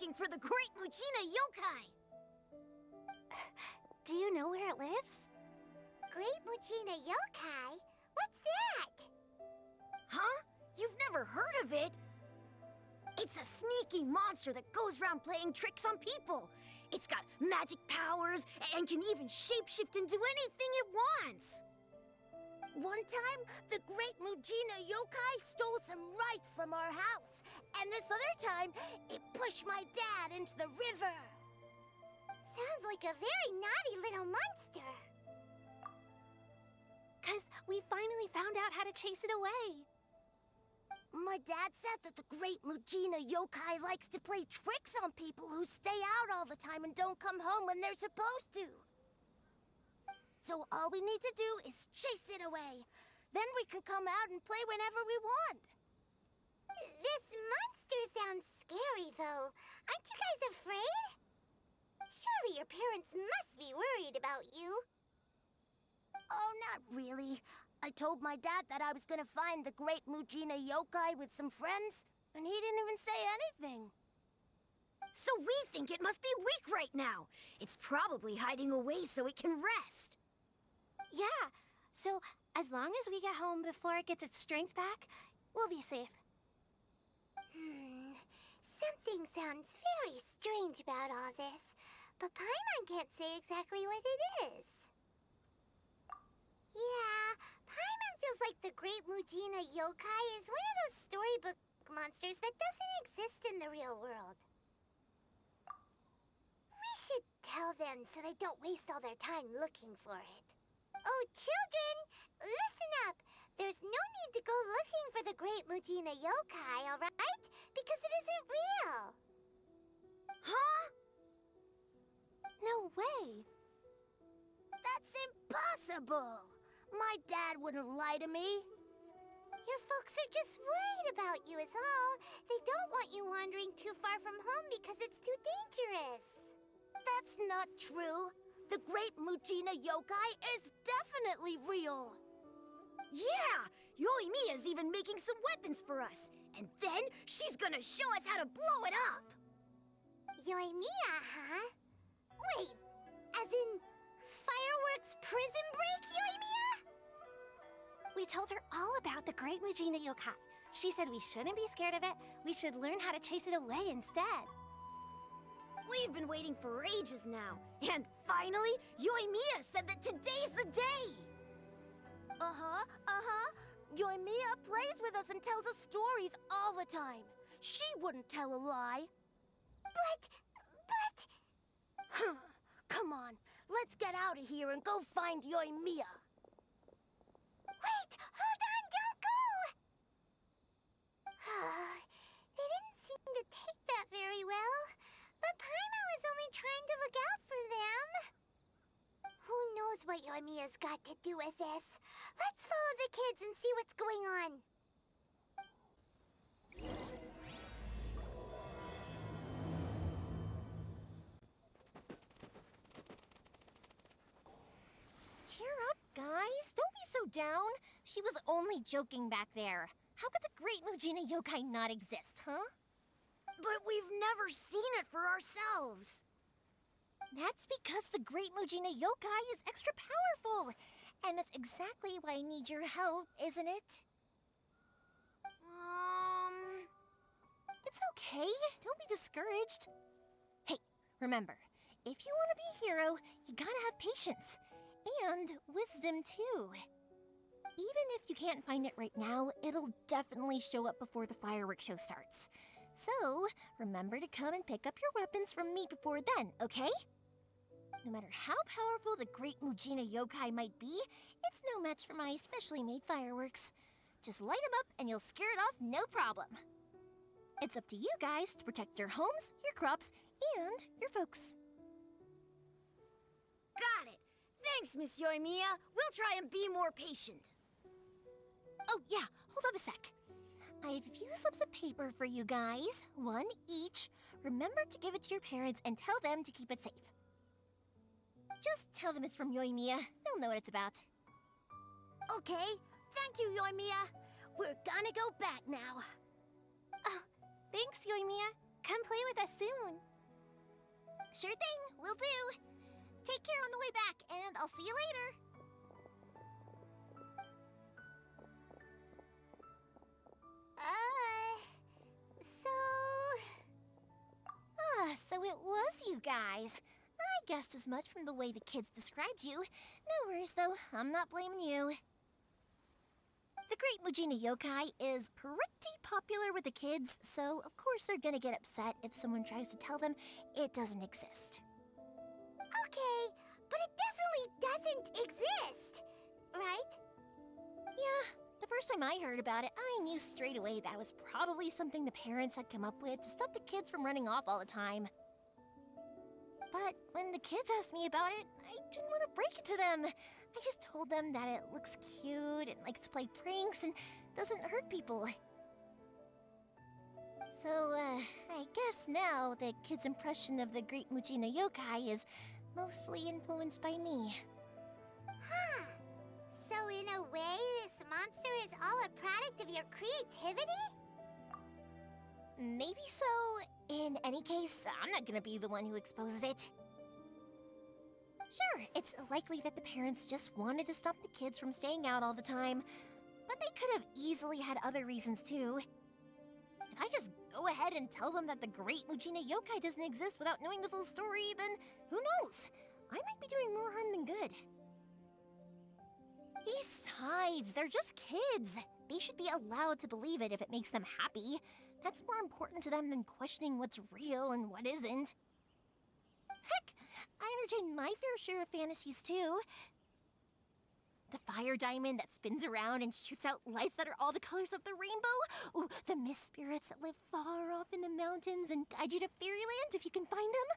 looking for the great Mujina yokai. Do you know where it lives? Great Mujina yokai? What's that? Huh? You've never heard of it? It's a sneaky monster that goes around playing tricks on people. It's got magic powers and can even shapeshift into anything it wants. One time, the great Mujina yokai stole some rice from our house. And this other time, it pushed my dad into the river. Sounds like a very naughty little monster. 'Cause we finally found out how to chase it away. My dad said that the great Mujina yokai likes to play tricks on people who stay out all the time and don't come home when they're supposed to. So all we need to do is chase it away. Then we can come out and play whenever we want. This monster sounds scary, though. Aren't you guys afraid? Surely your parents must be worried about you. Oh, not really. I told my dad that I was gonna find the great Mujina yokai with some friends, and he didn't even say anything. So we think it must be weak right now. It's probably hiding away so it can rest. Yeah, so as long as we get home before it gets its strength back, we'll be safe. Something sounds very strange about all this, but Paimon can't say exactly what it is. Yeah, Paimon feels like the great Mujina yokai is one of those storybook monsters that doesn't exist in the real world. We should tell them so they don't waste all their time looking for it. Oh, children, listen up. There's no need to go looking for the great Mujina yokai, all right? Because it isn't real. Huh? No way. That's impossible. My dad wouldn't lie to me. Your folks are just worried about you is all. They don't want you wandering too far from home because it's too dangerous. That's not true. The great Mujina yokai is definitely real. Yeah! Yoimiya's even making some weapons for us. And then she's gonna show us how to blow it up. Yoimiya, huh? Wait, as in fireworks prison break, Yoimiya? We told her all about the great Mujina yokai. She said we shouldn't be scared of it. We should learn how to chase it away instead. We've been waiting for ages now. And finally, Yoimiya said that today's the day. Yoimiya plays with us and tells us stories all the time. She wouldn't tell a lie. But... Come on, let's get out of here and go find Yoimiya. Wait, hold on, don't go! They didn't seem to take that very well. But Paimon was only trying to look out for them. Who knows what Yoimiya's got to do with this? Let's follow the kids and see what's going on. Cheer up, guys. Don't be so down. She was only joking back there. How could the great Mujina yokai not exist, huh? But we've never seen it for ourselves. That's because the great Mujina yokai is extra powerful. And that's exactly why I need your help, isn't it? It's okay. Don't be discouraged. Hey, remember, if you want to be a hero, you gotta have patience. And wisdom, too. Even if you can't find it right now, it'll definitely show up before the fireworks show starts. So, remember to come and pick up your weapons from me before then, okay? No matter how powerful the great Mujina yokai might be, it's no match for my specially made fireworks. Just light them up and you'll scare it off no problem. It's up to you guys to protect your homes, your crops, and your folks. Got it. Thanks, Miss Yoimiya. We'll try and be more patient. Oh, yeah, hold up a sec. I have a few slips of paper for you guys, one each. Remember to give it to your parents and tell them to keep it safe. Just tell them it's from Yoimiya. They'll know what it's about. Okay, thank you, Yoimiya. We're gonna go back now. Oh, thanks, Yoimiya. come play with us soon. Sure thing, will do. Take care on the way back, and I'll see you later. So it was you guys. I guessed as much from the way the kids described you. No worries, though. I'm not blaming you. The Great Mujina Yokai is pretty popular with the kids, so of course they're gonna get upset if someone tries to tell them it doesn't exist. Okay, but it definitely doesn't exist, right? Yeah, the first time I heard about it, I knew straight away that was probably something the parents had come up with to stop the kids from running off all the time. But when the kids asked me about it, I didn't want to break it to them. I just told them that it looks cute and likes to play pranks and doesn't hurt people. So, I guess now the kids' impression of the Great Mujina Yokai is mostly influenced by me. Huh. So in a way, this monster is all a product of your creativity? Maybe so. In any case, I'm not gonna be the one who exposes it. Sure, it's likely that the parents just wanted to stop the kids from staying out all the time, but they could have easily had other reasons too. If I just go ahead and tell them that the Great Mujina Yokai doesn't exist without knowing the full story, then who knows? I might be doing more harm than good. Besides, they're just kids. They should be allowed to believe it if it makes them happy. That's more important to them than questioning what's real and what isn't. Heck, I entertain my fair share of fantasies too. The fire diamond that spins around and shoots out lights that are all the colors of the rainbow. Ooh, the mist spirits that live far off in the mountains and guide you to fairyland if you can find them.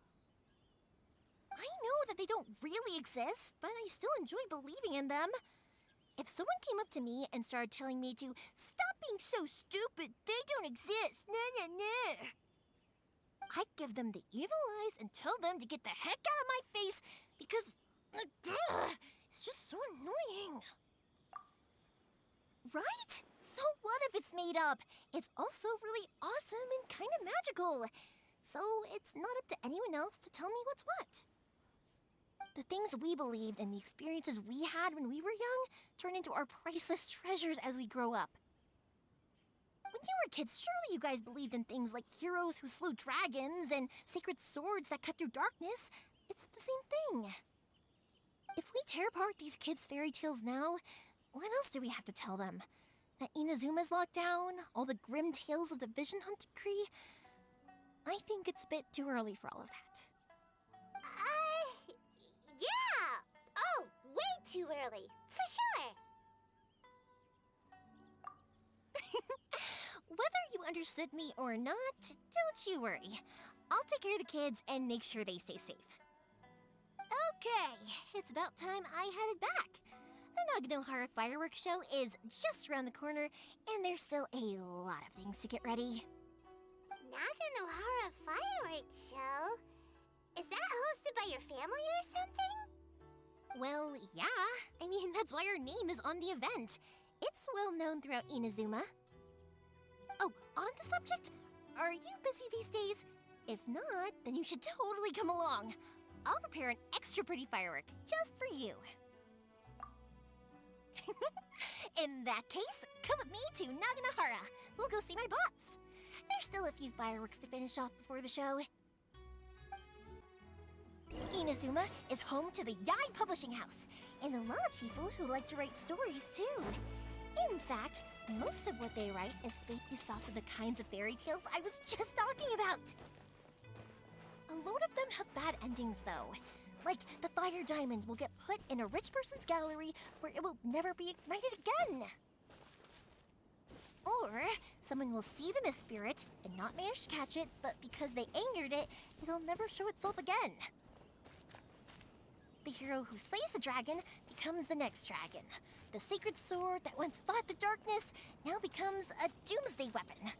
I know that they don't really exist, but I still enjoy believing in them. If someone came up to me and started telling me to stop being so stupid, they don't exist, nah. I'd give them the evil eyes and tell them to get the heck out of my face because it's just so annoying. Right? So what if it's made up? It's also really awesome and kind of magical. So it's not up to anyone else to tell me what's what. The things we believed and the experiences we had when we were young turn into our priceless treasures as we grow up. When you were kids, surely you guys believed in things like heroes who slew dragons and sacred swords that cut through darkness. It's the same thing. If we tear apart these kids' fairy tales now, what else do we have to tell them? That Inazuma's locked down? All the grim tales of the Vision Hunt decree? I think it's a bit too early for all of that. Yeah! Oh, way too early, for sure! Whether you understood me or not, don't you worry. I'll take care of the kids and make sure they stay safe. Okay, it's about time I headed back. The Naganohara fireworks show is just around the corner, and there's still a lot of things to get ready. Naganohara fireworks show? Is that hosted by your family or something? Well, yeah. I mean, that's why our name is on the event. It's well known throughout Inazuma. Oh, on the subject, are you busy these days? If not, then you should totally come along. I'll prepare an extra pretty firework just for you. In that case, come with me to Naganohara. We'll go see my bots. There's still a few fireworks to finish off before the show. Inazuma is home to the Yai Publishing House, and a lot of people who like to write stories too. In fact, most of what they write is based off of the kinds of fairy tales I was just talking about. A lot of them have bad endings though. Like the fire diamond will get put in a rich person's gallery where it will never be ignited again. Or someone will see the mist spirit and not manage to catch it, but because they angered it, it'll never show itself again. The hero who slays the dragon becomes the next dragon. The sacred sword that once fought the darkness now becomes a doomsday weapon.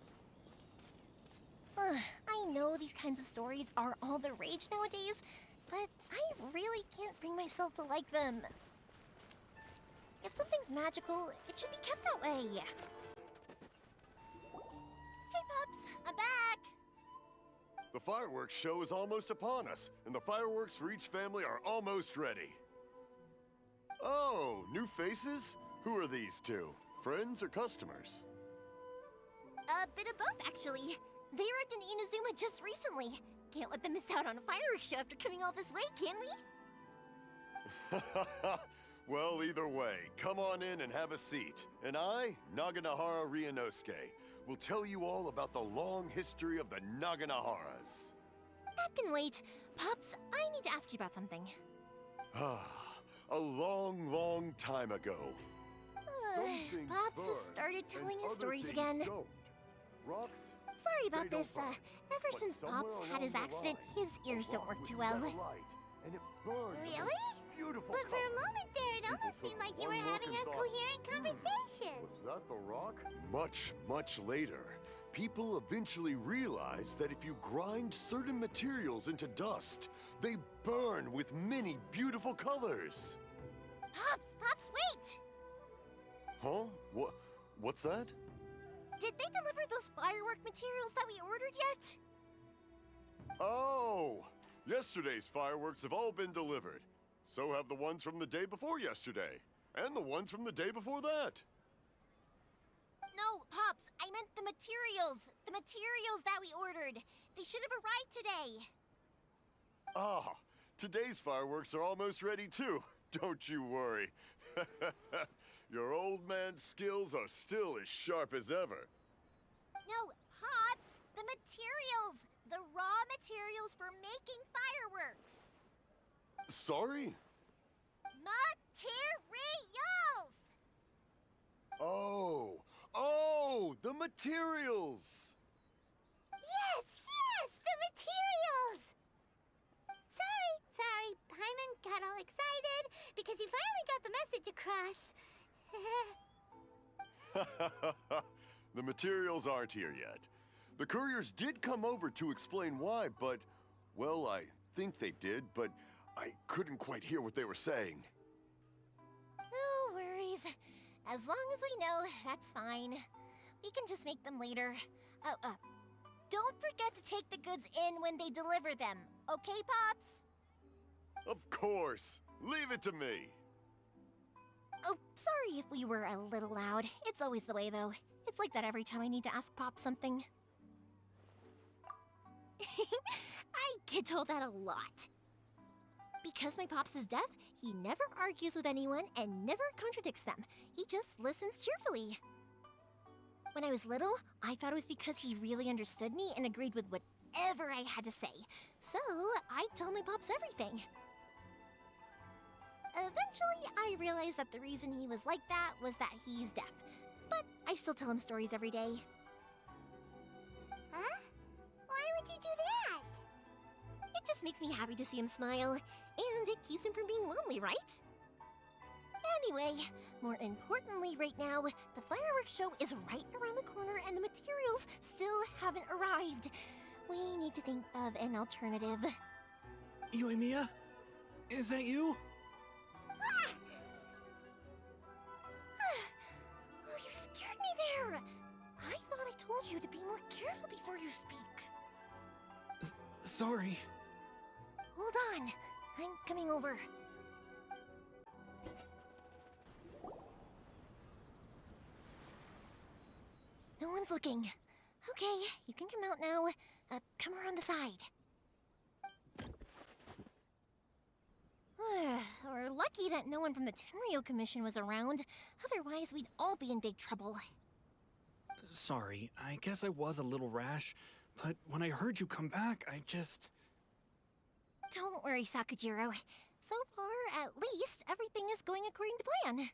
I know these kinds of stories are all the rage nowadays, but I really can't bring myself to like them. If something's magical, it should be kept that way. Hey, Pups, I'm back! The fireworks show is almost upon us, and the fireworks for each family are almost ready. Oh, new faces? Who are these two? Friends or customers? A bit of both, actually. They arrived in Inazuma just recently. Can't let them miss out on a fireworks show after coming all this way, can we? Well, either way, come on in and have a seat. And I, Naganahara Ryunosuke, will tell you all about the long history of the Naganaharas. That can wait. Pops, I need to ask you about something. A long, long time ago. Pops has started telling his stories again. Rocks? Sorry about They don't this. burn. Ever But since somewhere Pops had his along the accident, line, his ears a don't rock work would too set well. alight, and it burned with Really? a beautiful But for a color. moment there, it almost seemed like you were having a coherent conversation. Was that the rock? Much, much later, people eventually realized that if you grind certain materials into dust, they burn with many beautiful colors. Pops, wait! Huh? What's that? Did they deliver those firework materials that we ordered yet? Oh! Yesterday's fireworks have all been delivered. So have the ones from the day before yesterday. And the ones from the day before that. No, Pops, I meant the materials. The materials that we ordered. They should have arrived today. Ah, today's fireworks are almost ready too. Don't you worry. Your old man's skills are still as sharp as ever. No, Pops, the materials. The raw materials for making fireworks. Sorry? Materials! Oh, the materials! Yes, the materials! Sorry, Paimon got all excited because he finally got the message across. The materials aren't here yet. The couriers did come over to explain why, but, well, I think they did, but I couldn't quite hear what they were saying. No worries. As long as we know, that's fine. We can just make them later. Don't forget to take the goods in when they deliver them. Okay, Pops? Of course. Leave it to me. Oh, sorry if we were a little loud. It's always the way, though. It's like that every time I need to ask Pop something. I get told that a lot. Because my Pops is deaf, he never argues with anyone and never contradicts them. He just listens cheerfully. When I was little, I thought it was because he really understood me and agreed with whatever I had to say. So, I tell my Pops everything. Eventually, I realized that the reason he was like that was that he's deaf. But I still tell him stories every day. Huh? Why would you do that? It just makes me happy to see him smile, and it keeps him from being lonely, right? Anyway, more importantly right now, the fireworks show is right around the corner and the materials still haven't arrived. We need to think of an alternative. Yoimiya? Is that you? Oh, you scared me there! I thought I told you to be more careful before you speak. Sorry. Hold on, I'm coming over. No one's looking. Okay, you can come out now. Come around the side. We're lucky that no one from the Tenryo Commission was around. Otherwise, we'd all be in big trouble. Sorry, I guess I was a little rash, but when I heard you come back, I just... Don't worry, Sakujiro. So far, at least, everything is going according to plan.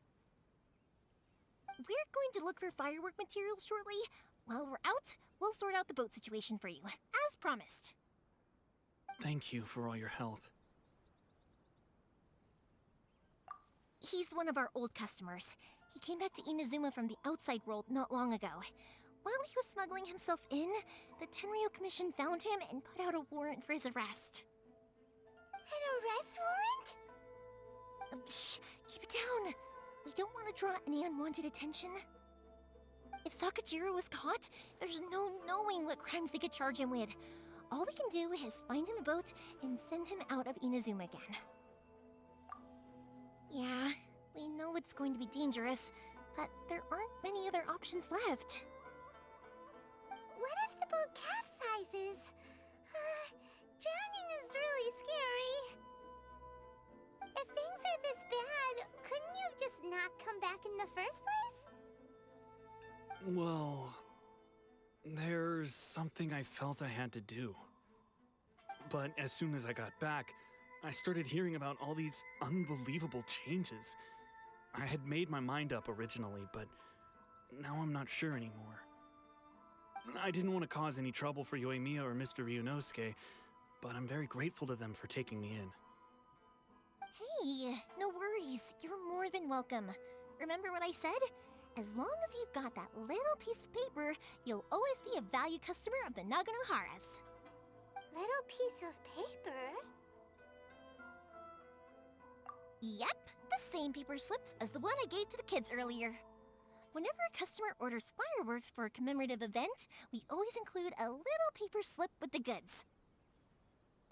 We're going to look for firework materials shortly. While we're out, we'll sort out the boat situation for you, as promised. Thank you for all your help. He's one of our old customers. He came back to Inazuma from the outside world not long ago. While he was smuggling himself in, the Tenryo Commission found him and put out a warrant for his arrest. An arrest warrant? Shh! Keep it down! We don't want to draw any unwanted attention. If Sakujiro was caught, there's no knowing what crimes they could charge him with. All we can do is find him a boat and send him out of Inazuma again. Yeah, we know it's going to be dangerous, but there aren't many other options left. What if the boat capsizes? Drowning is really scary. If things are this bad, couldn't you have just not come back in the first place? Well, there's something I felt I had to do. But as soon as I got back, I started hearing about all these unbelievable changes. I had made my mind up originally, but now I'm not sure anymore. I didn't want to cause any trouble for Yoimiya or Mr. Ryunosuke, but I'm very grateful to them for taking me in. Hey, no worries. You're more than welcome. Remember what I said? As long as you've got that little piece of paper, you'll always be a valued customer of the Naganoharas. Little piece of paper? Yep, the same paper slips as the one I gave to the kids earlier. Whenever a customer orders fireworks for a commemorative event, we always include a little paper slip with the goods.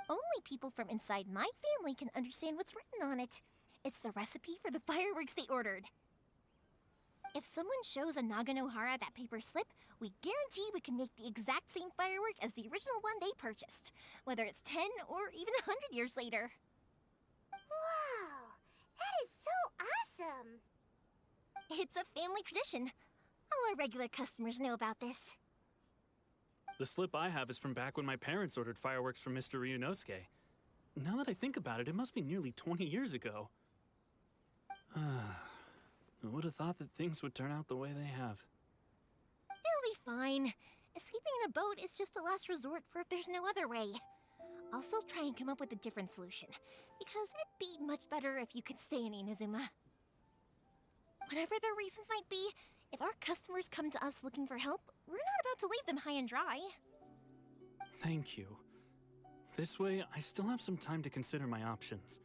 Only people from inside my family can understand what's written on it. It's the recipe for the fireworks they ordered. If someone shows a Naganohara that paper slip, we guarantee we can make the exact same firework as the original one they purchased, whether it's 10 or even 100 years later. Wow, that is so awesome! It's a family tradition. All our regular customers know about this. The slip I have is from back when my parents ordered fireworks from Mr. Ryunosuke. Now that I think about it, it must be nearly 20 years ago. I would have thought that things would turn out the way they have. It'll be fine. Escaping in a boat is just a last resort for if there's no other way. I'll still try and come up with a different solution, because it'd be much better if you could stay in Inazuma. Whatever their reasons might be, if our customers come to us looking for help, we're not about to leave them high and dry. Thank you. This way, I still have some time to consider my options.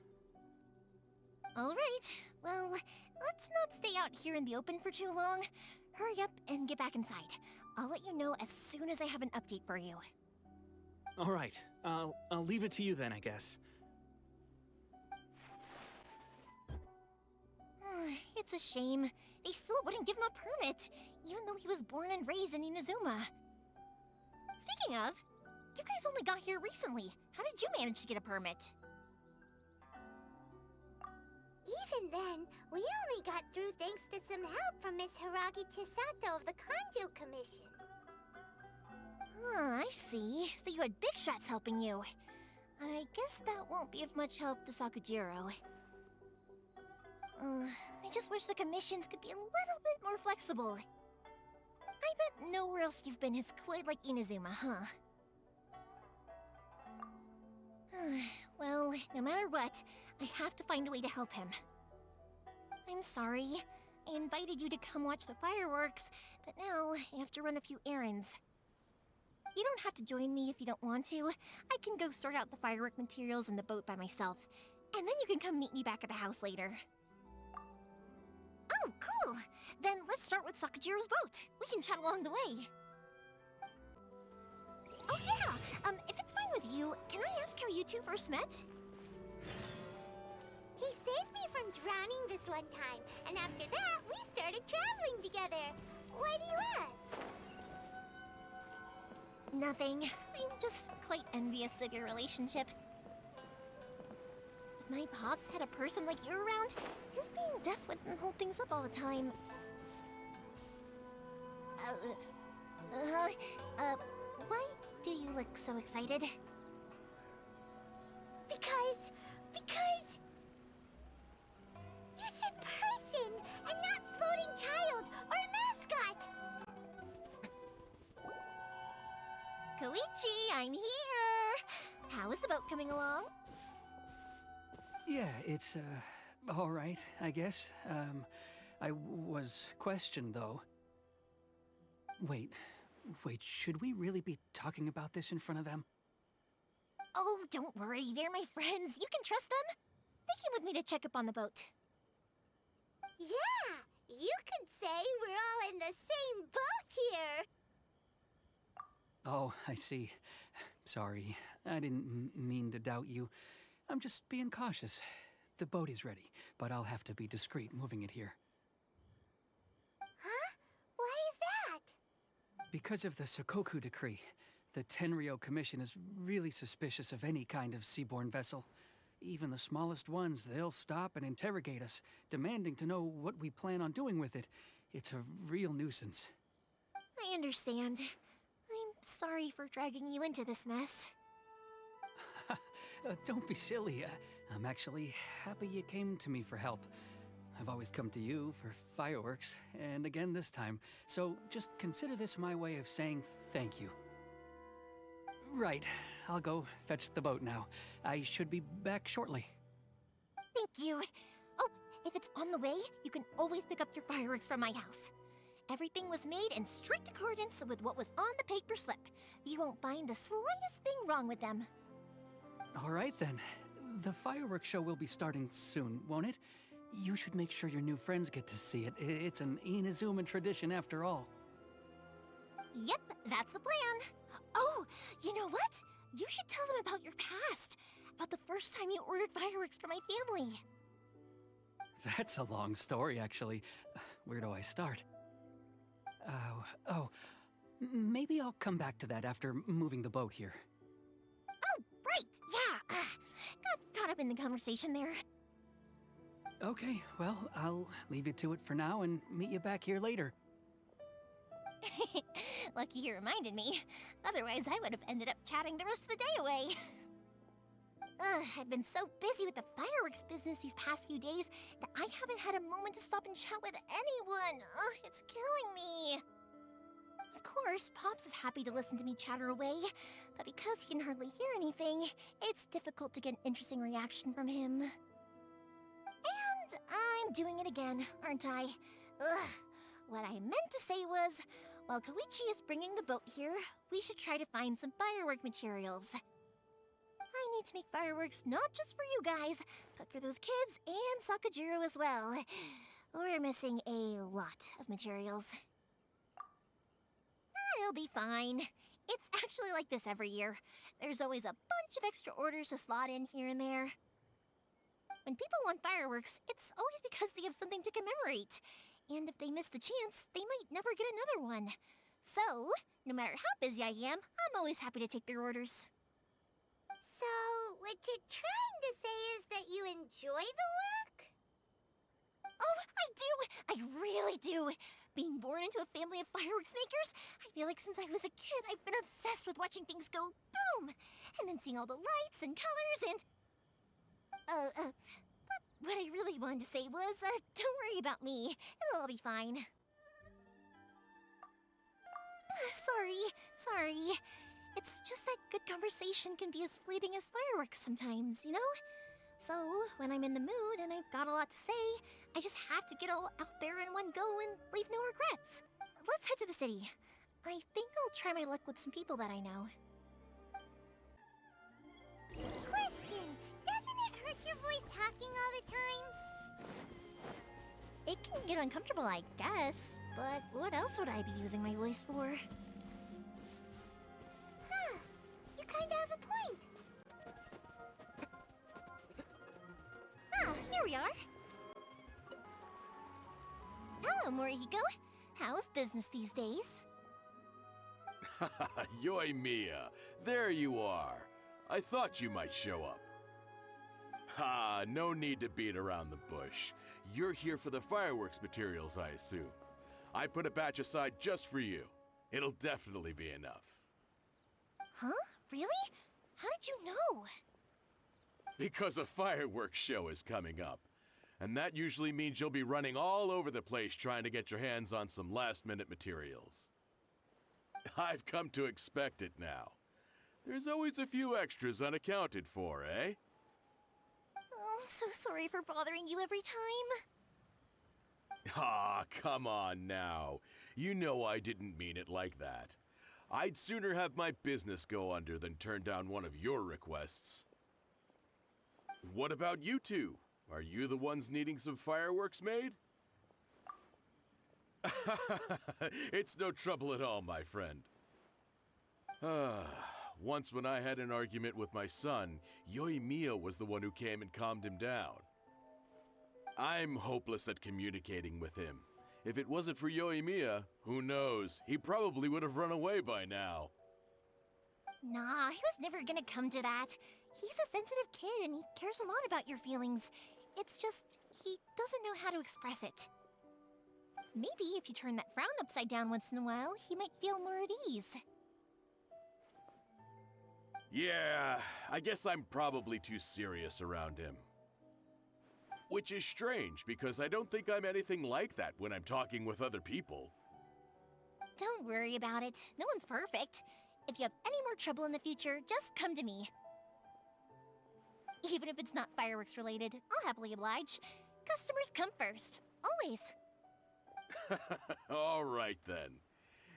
All right, well, let's not stay out here in the open for too long. Hurry up and get back inside. I'll let you know as soon as I have an update for you. All right, I'll leave it to you then, I guess. It's a shame. They still wouldn't give him a permit, even though he was born and raised in Inazuma. Speaking of, you guys only got here recently. How did you manage to get a permit? Even then, we only got through thanks to some help from Miss Hiragi Chisato of the Kanjo Commission. I see. So you had big shots helping you. I guess that won't be of much help to Sakujiro. I just wish the commissions could be a little bit more flexible. I bet nowhere else you've been is quite like Inazuma, huh? Well, no matter what, I have to find a way to help him. I'm sorry. I invited you to come watch the fireworks, but now I have to run a few errands. You don't have to join me if you don't want to. I can go sort out the firework materials in the boat by myself, and then you can come meet me back at the house later. Oh, cool! Then let's start with Sakujiro's boat. We can chat along the way. Oh yeah! If it's fine with you, can I ask how you two first met? He saved me from drowning this one time, and after that, we started traveling together. Why do you ask? Nothing. I'm just quite envious of your relationship. If my pops had a person like you around, his being deaf wouldn't hold things up all the time. Why do you look so excited? Because... You said person, and not floating child or mascot! Koichi, I'm here! How is the boat coming along? Yeah, it's, all right, I guess. I was questioned, though. Wait, should we really be talking about this in front of them? Oh, don't worry, they're my friends. You can trust them. They came with me to check up on the boat. Yeah, you could say we're all in the same boat here. Oh, I see. Sorry, I didn't mean to doubt you. I'm just being cautious. The boat is ready, but I'll have to be discreet moving it here. Huh? Why is that? Because of the Sokoku decree, the Tenryou Commission is really suspicious of any kind of seaborne vessel. Even the smallest ones, they'll stop and interrogate us, demanding to know what we plan on doing with it. It's a real nuisance. I understand. I'm sorry for dragging you into this mess. Don't be silly. I'm actually happy you came to me for help. I've always come to you for fireworks, and again this time, so just consider this my way of saying thank you. Right, I'll go fetch the boat now. I should be back shortly. Thank you. Oh, if it's on the way, you can always pick up your fireworks from my house. Everything was made in strict accordance with what was on the paper slip. You won't find the slightest thing wrong with them. All right then. The fireworks show will be starting soon, won't it? You should make sure your new friends get to see it. It's an Inazuma tradition after all. Yep, that's the plan. Oh, you know what? You should tell them about your past. About the first time you ordered fireworks for my family. That's a long story, actually. Where do I start? Maybe I'll come back to that after moving the boat here. Oh, right, yeah. Got caught up in the conversation there. Okay, well, I'll leave you to it for now and meet you back here later. Lucky you reminded me. Otherwise, I would have ended up chatting the rest of the day away. I've been so busy with the fireworks business these past few days that I haven't had a moment to stop and chat with anyone. It's killing me. Of course, Pops is happy to listen to me chatter away, but because he can hardly hear anything, it's difficult to get an interesting reaction from him. And I'm doing it again, aren't I? What I meant to say was, while Koichi is bringing the boat here, we should try to find some firework materials. I need to make fireworks not just for you guys, but for those kids and Sakajiro as well. We're missing a lot of materials. It'll be fine. It's actually like this every year. There's always a bunch of extra orders to slot in here and there. When people want fireworks, it's always because they have something to commemorate. And if they miss the chance, they might never get another one. So, no matter how busy I am, I'm always happy to take their orders. So, what you're trying to say is that you enjoy the work? Oh, I do! I really do! Being born into a family of fireworks makers, I feel like since I was a kid, I've been obsessed with watching things go boom! And then seeing all the lights and colors and... But what I really wanted to say was, don't worry about me. It'll all be fine. Sorry. It's just that good conversation can be as fleeting as fireworks sometimes, you know? So, when I'm in the mood and I've got a lot to say, I just have to get all out there in one go and leave no regrets. Let's head to the city. I think I'll try my luck with some people that I know. Question! Doesn't it hurt your voice talking all the time? It can get uncomfortable, I guess, but what else would I be using my voice for? Huh. You kinda have a point. Here we are. Hello, Morihiko. How's business these days? Yoimiya, there you are. I thought you might show up. Ha, no need to beat around the bush. You're here for the fireworks materials, I assume. I put a batch aside just for you. It'll definitely be enough. Huh? Really? How did you know? Because a fireworks show is coming up. And that usually means you'll be running all over the place trying to get your hands on some last-minute materials. I've come to expect it now. There's always a few extras unaccounted for, eh? Oh, I'm so sorry for bothering you every time. Ah, come on now. You know I didn't mean it like that. I'd sooner have my business go under than turn down one of your requests. What about you two? Are you the ones needing some fireworks made? It's no trouble at all, my friend. Once when I had an argument with my son, Yoimiya was the one who came and calmed him down. I'm hopeless at communicating with him. If it wasn't for Yoimiya, who knows? He probably would have run away by now. Nah, he was never gonna come to that. He's a sensitive kid and he cares a lot about your feelings. It's just, he doesn't know how to express it. Maybe if you turn that frown upside down once in a while, he might feel more at ease. Yeah, I guess I'm probably too serious around him. Which is strange, because I don't think I'm anything like that when I'm talking with other people. Don't worry about it. No one's perfect. If you have any more trouble in the future, just come to me. Even if it's not fireworks related, I'll happily oblige. Customers come first. Always. All right then.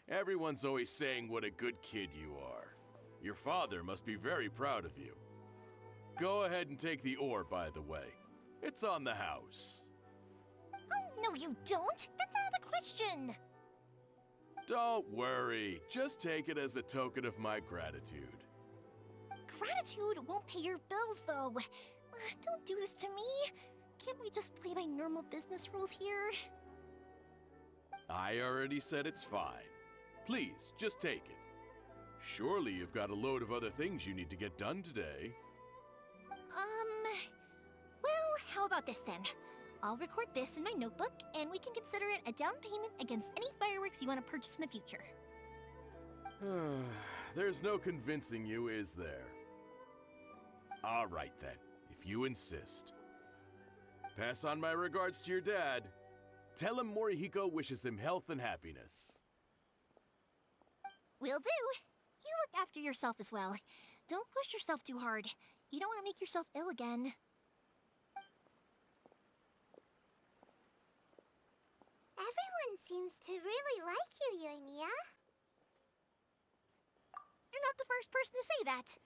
Everyone's always saying what a good kid you are. Your father must be very proud of you. Go ahead and take the ore, by the way. It's on the house. Oh, no you don't! That's out of the question! Don't worry. Just take it as a token of my gratitude. Gratitude won't pay your bills, though. Don't do this to me. Can't we just play by normal business rules here? I already said it's fine. Please, just take it. Surely you've got a load of other things you need to get done today. Well, how about this then? I'll record this in my notebook, and we can consider it a down payment against any fireworks you want to purchase in the future. There's no convincing you, is there? All right then, if you insist. Pass on my regards to your dad. Tell him Morihiko wishes him health and happiness. Will do. You look after yourself as well. Don't push yourself too hard. You don't want to make yourself ill again. Everyone seems to really like you, Yoimiya. You're not the first person to say that.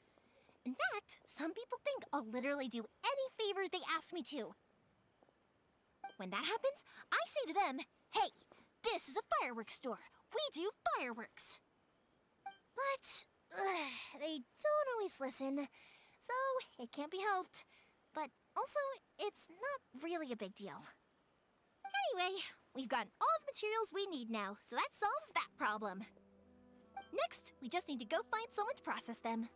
In fact, some people think I'll literally do any favor they ask me to. When that happens, I say to them, hey, this is a fireworks store. We do fireworks. But they don't always listen, so it can't be helped. But also, it's not really a big deal. Anyway, we've gotten all the materials we need now, so that solves that problem. Next, we just need to go find someone to process them.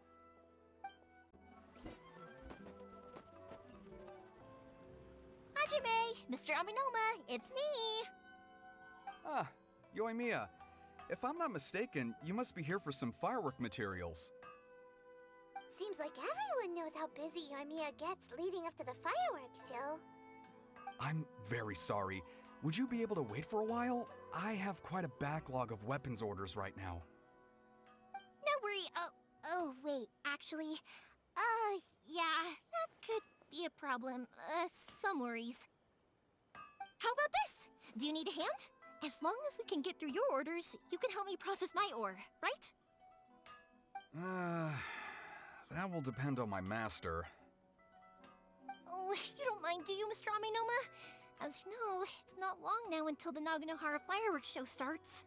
Hajime, Mr. Aminoma, it's me! Ah, Yoimiya. If I'm not mistaken, you must be here for some firework materials. Seems like everyone knows how busy Yoimiya gets leading up to the fireworks show. I'm very sorry. Would you be able to wait for a while? I have quite a backlog of weapons orders right now. No worry. Oh, wait, actually, yeah, that could be a problem. Some worries. How about this? Do you need a hand? As long as we can get through your orders, you can help me process my ore, right? That will depend on my master. Oh, you don't mind, do you, Mr. Aminoma? As you know, it's not long now until the Naganohara fireworks show starts.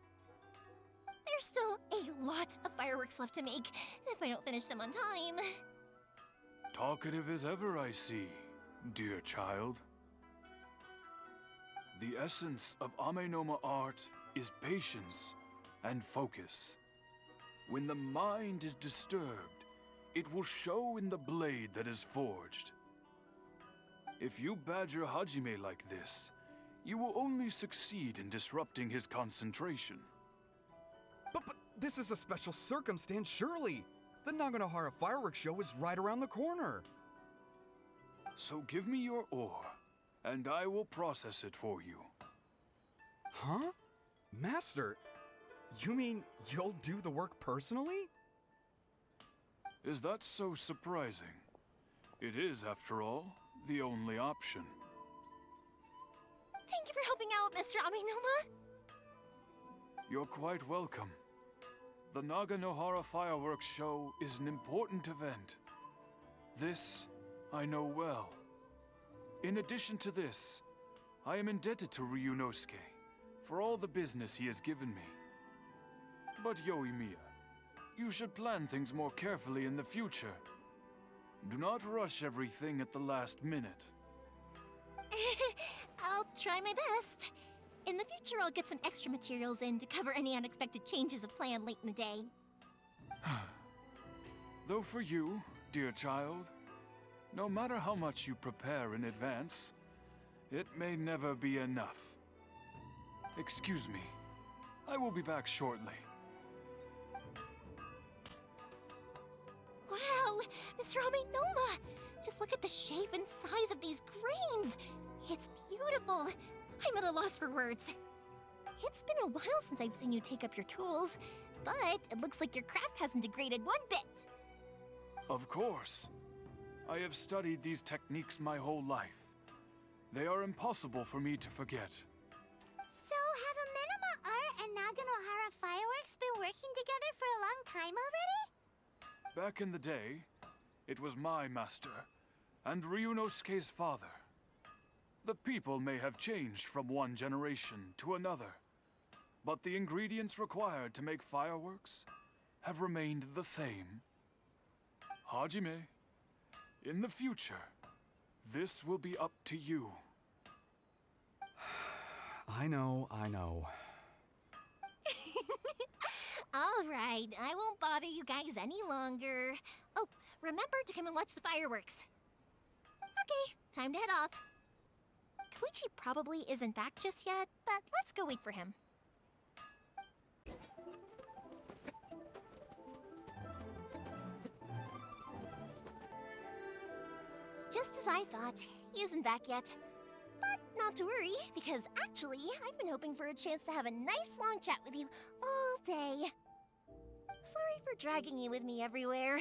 There's still a lot of fireworks left to make, if I don't finish them on time. Talkative as ever, I see, dear child. The essence of Amenoma art is patience and focus. When the mind is disturbed, it will show in the blade that is forged. If you badger Hajime like this, you will only succeed in disrupting his concentration. But this is a special circumstance, surely. The Naganohara fireworks show is right around the corner. So give me your ore, and I will process it for you. Huh? Master, you mean you'll do the work personally? Is that so surprising? It is, after all, the only option. Thank you for helping out, Mr. Aminoma. You're quite welcome. The Naganohara fireworks show is an important event. This I know well. In addition to this, I am indebted to Ryunosuke for all the business he has given me. But Yoimiya, You should plan things more carefully in the future. Do not rush everything at the last minute. I'll try my best. In the future, I'll get some extra materials in to cover any unexpected changes of plan late in the day. Though for you, dear child, no matter how much you prepare in advance, it may never be enough. Excuse me. I will be back shortly. Wow, Mr. Amenoma! Just look at the shape and size of these grains! It's beautiful! I'm at a loss for words. It's been a while since I've seen you take up your tools, but it looks like your craft hasn't degraded one bit. Of course. I have studied these techniques my whole life. They are impossible for me to forget. So, have Amenoma Art and Naganohara Fireworks been working together for a long time already? Back in the day, it was my master, and Ryunosuke's father. The people may have changed from one generation to another, but the ingredients required to make fireworks have remained the same. Hajime, in the future, this will be up to you. I know. All right, I won't bother you guys any longer. Oh, remember to come and watch the fireworks. Okay, time to head off. Koichi probably isn't back just yet, but let's go wait for him. Just as I thought, he isn't back yet. But not to worry, because actually, I've been hoping for a chance to have a nice long chat with you all day. Sorry for dragging you with me everywhere.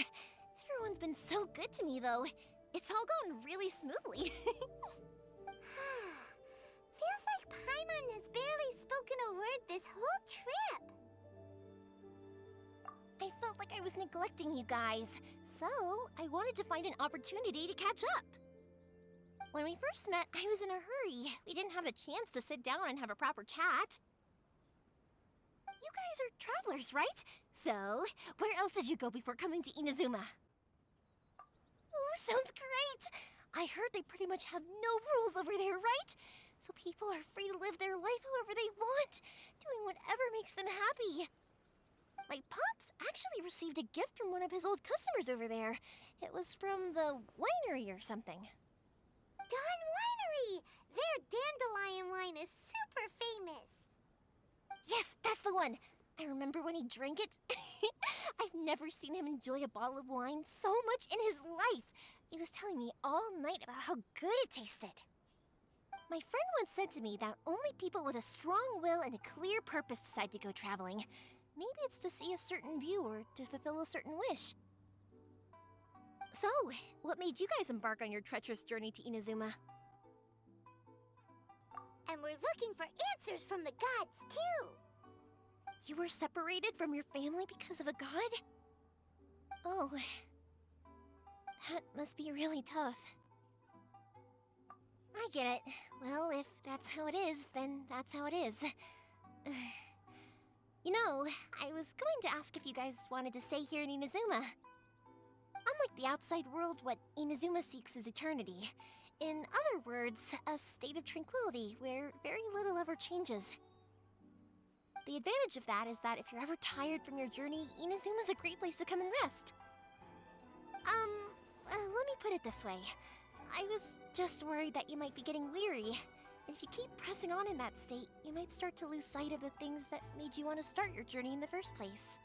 Everyone's been so good to me, though. It's all gone really smoothly. Feels like Paimon has barely spoken a word this whole trip. I felt like I was neglecting you guys, so I wanted to find an opportunity to catch up. When we first met, I was in a hurry. We didn't have a chance to sit down and have a proper chat. You guys are travelers, right? So, where else did you go before coming to Inazuma? Ooh, sounds great! I heard they pretty much have no rules over there, right? So people are free to live their life however they want, doing whatever makes them happy. My pops actually received a gift from one of his old customers over there. It was from the winery or something. Dawn Winery! Their dandelion wine is super famous. Yes, that's the one! I remember when he drank it. I've never seen him enjoy a bottle of wine so much in his life. He was telling me all night about how good it tasted. My friend once said to me that only people with a strong will and a clear purpose decide to go traveling. Maybe it's to see a certain view or to fulfill a certain wish. So, what made you guys embark on your treacherous journey to Inazuma? And we're looking for answers from the gods, too. You were separated from your family because of a god? Oh, that must be really tough. I get it. Well, if that's how it is, then that's how it is. You know, I was going to ask if you guys wanted to stay here in Inazuma. Unlike the outside world, what Inazuma seeks is eternity. In other words, a state of tranquility where very little ever changes. The advantage of that is that if you're ever tired from your journey, Inazuma's a great place to come and rest. Let me put it this way. I was just worried that you might be getting weary. If you keep pressing on in that state, you might start to lose sight of the things that made you want to start your journey in the first place.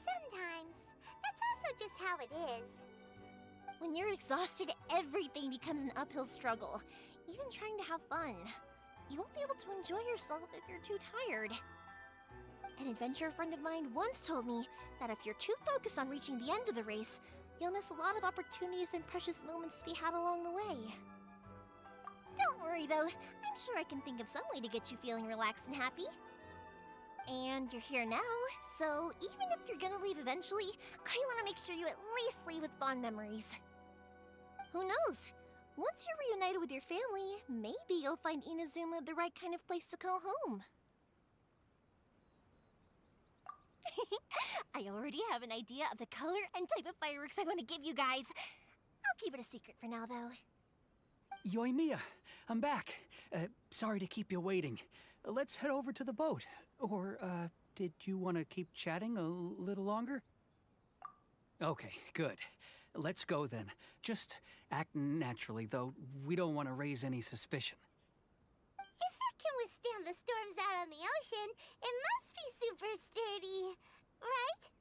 Sometimes. That's also just how it is. When you're exhausted, everything becomes an uphill struggle. Even trying to have fun. You won't be able to enjoy yourself if you're too tired. An adventure friend of mine once told me that if you're too focused on reaching the end of the race, you'll miss a lot of opportunities and precious moments to be had along the way. Don't worry though, I'm sure I can think of some way to get you feeling relaxed and happy. And you're here now, so even if you're gonna leave eventually, I want to make sure you at least leave with fond memories. Who knows? Once you're reunited with your family, maybe you'll find Inazuma the right kind of place to call home. I already have an idea of the color and type of fireworks I want to give you guys. I'll keep it a secret for now, though. Yoimiya, I'm back. Sorry to keep you waiting. Let's head over to the boat. Or, did you want to keep chatting a little longer? Okay, good. Let's go then. Just act naturally, though. We don't want to raise any suspicion. If it can withstand the storms out on the ocean, it must be super sturdy, right?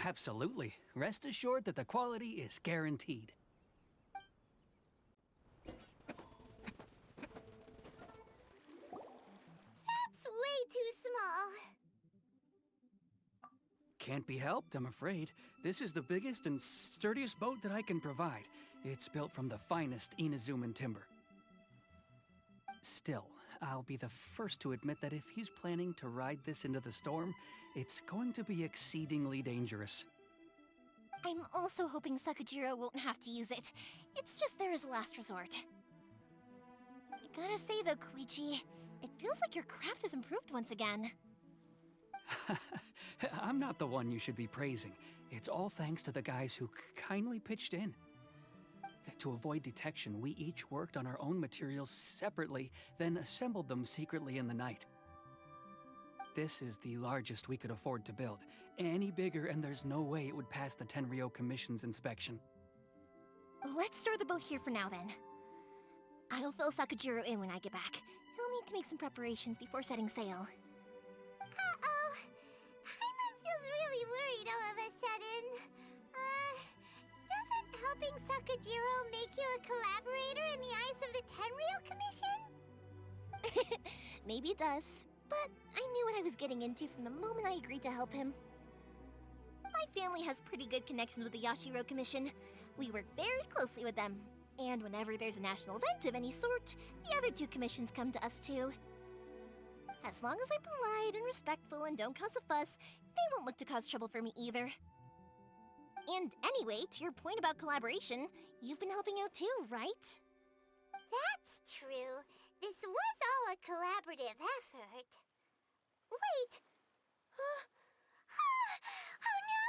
Absolutely. Rest assured that the quality is guaranteed. That's way too small. Can't be helped, I'm afraid. This is the biggest and sturdiest boat that I can provide. It's built from the finest Inazuman timber. Still, I'll be the first to admit that if he's planning to ride this into the storm, it's going to be exceedingly dangerous. I'm also hoping Sakujiro won't have to use it. It's just there as a last resort. I gotta say though, Koichi, it feels like your craft has improved once again. I'm not the one you should be praising. It's all thanks to the guys who kindly pitched in. To avoid detection, we each worked on our own materials separately, then assembled them secretly in the night. This is the largest we could afford to build. Any bigger and there's no way it would pass the Tenryou Commission's inspection. Let's store the boat here for now then. I'll fill Sakujiro in when I get back. He'll need to make some preparations before setting sail. Uh-oh. Paimon feels really worried all of a sudden. Doesn't helping Sakujiro make you a collaborator in the eyes of the Tenryou Commission? Maybe it does, but I knew what I was getting into from the moment I agreed to help him. My family has pretty good connections with the Yashiro Commission. We work very closely with them, and whenever there's a national event of any sort, the other two commissions come to us too. As long as I'm polite and respectful and don't cause a fuss, they won't look to cause trouble for me either. And anyway, to your point about collaboration, you've been helping out too, right? That's true. This was all a collaborative effort. Wait! Oh no!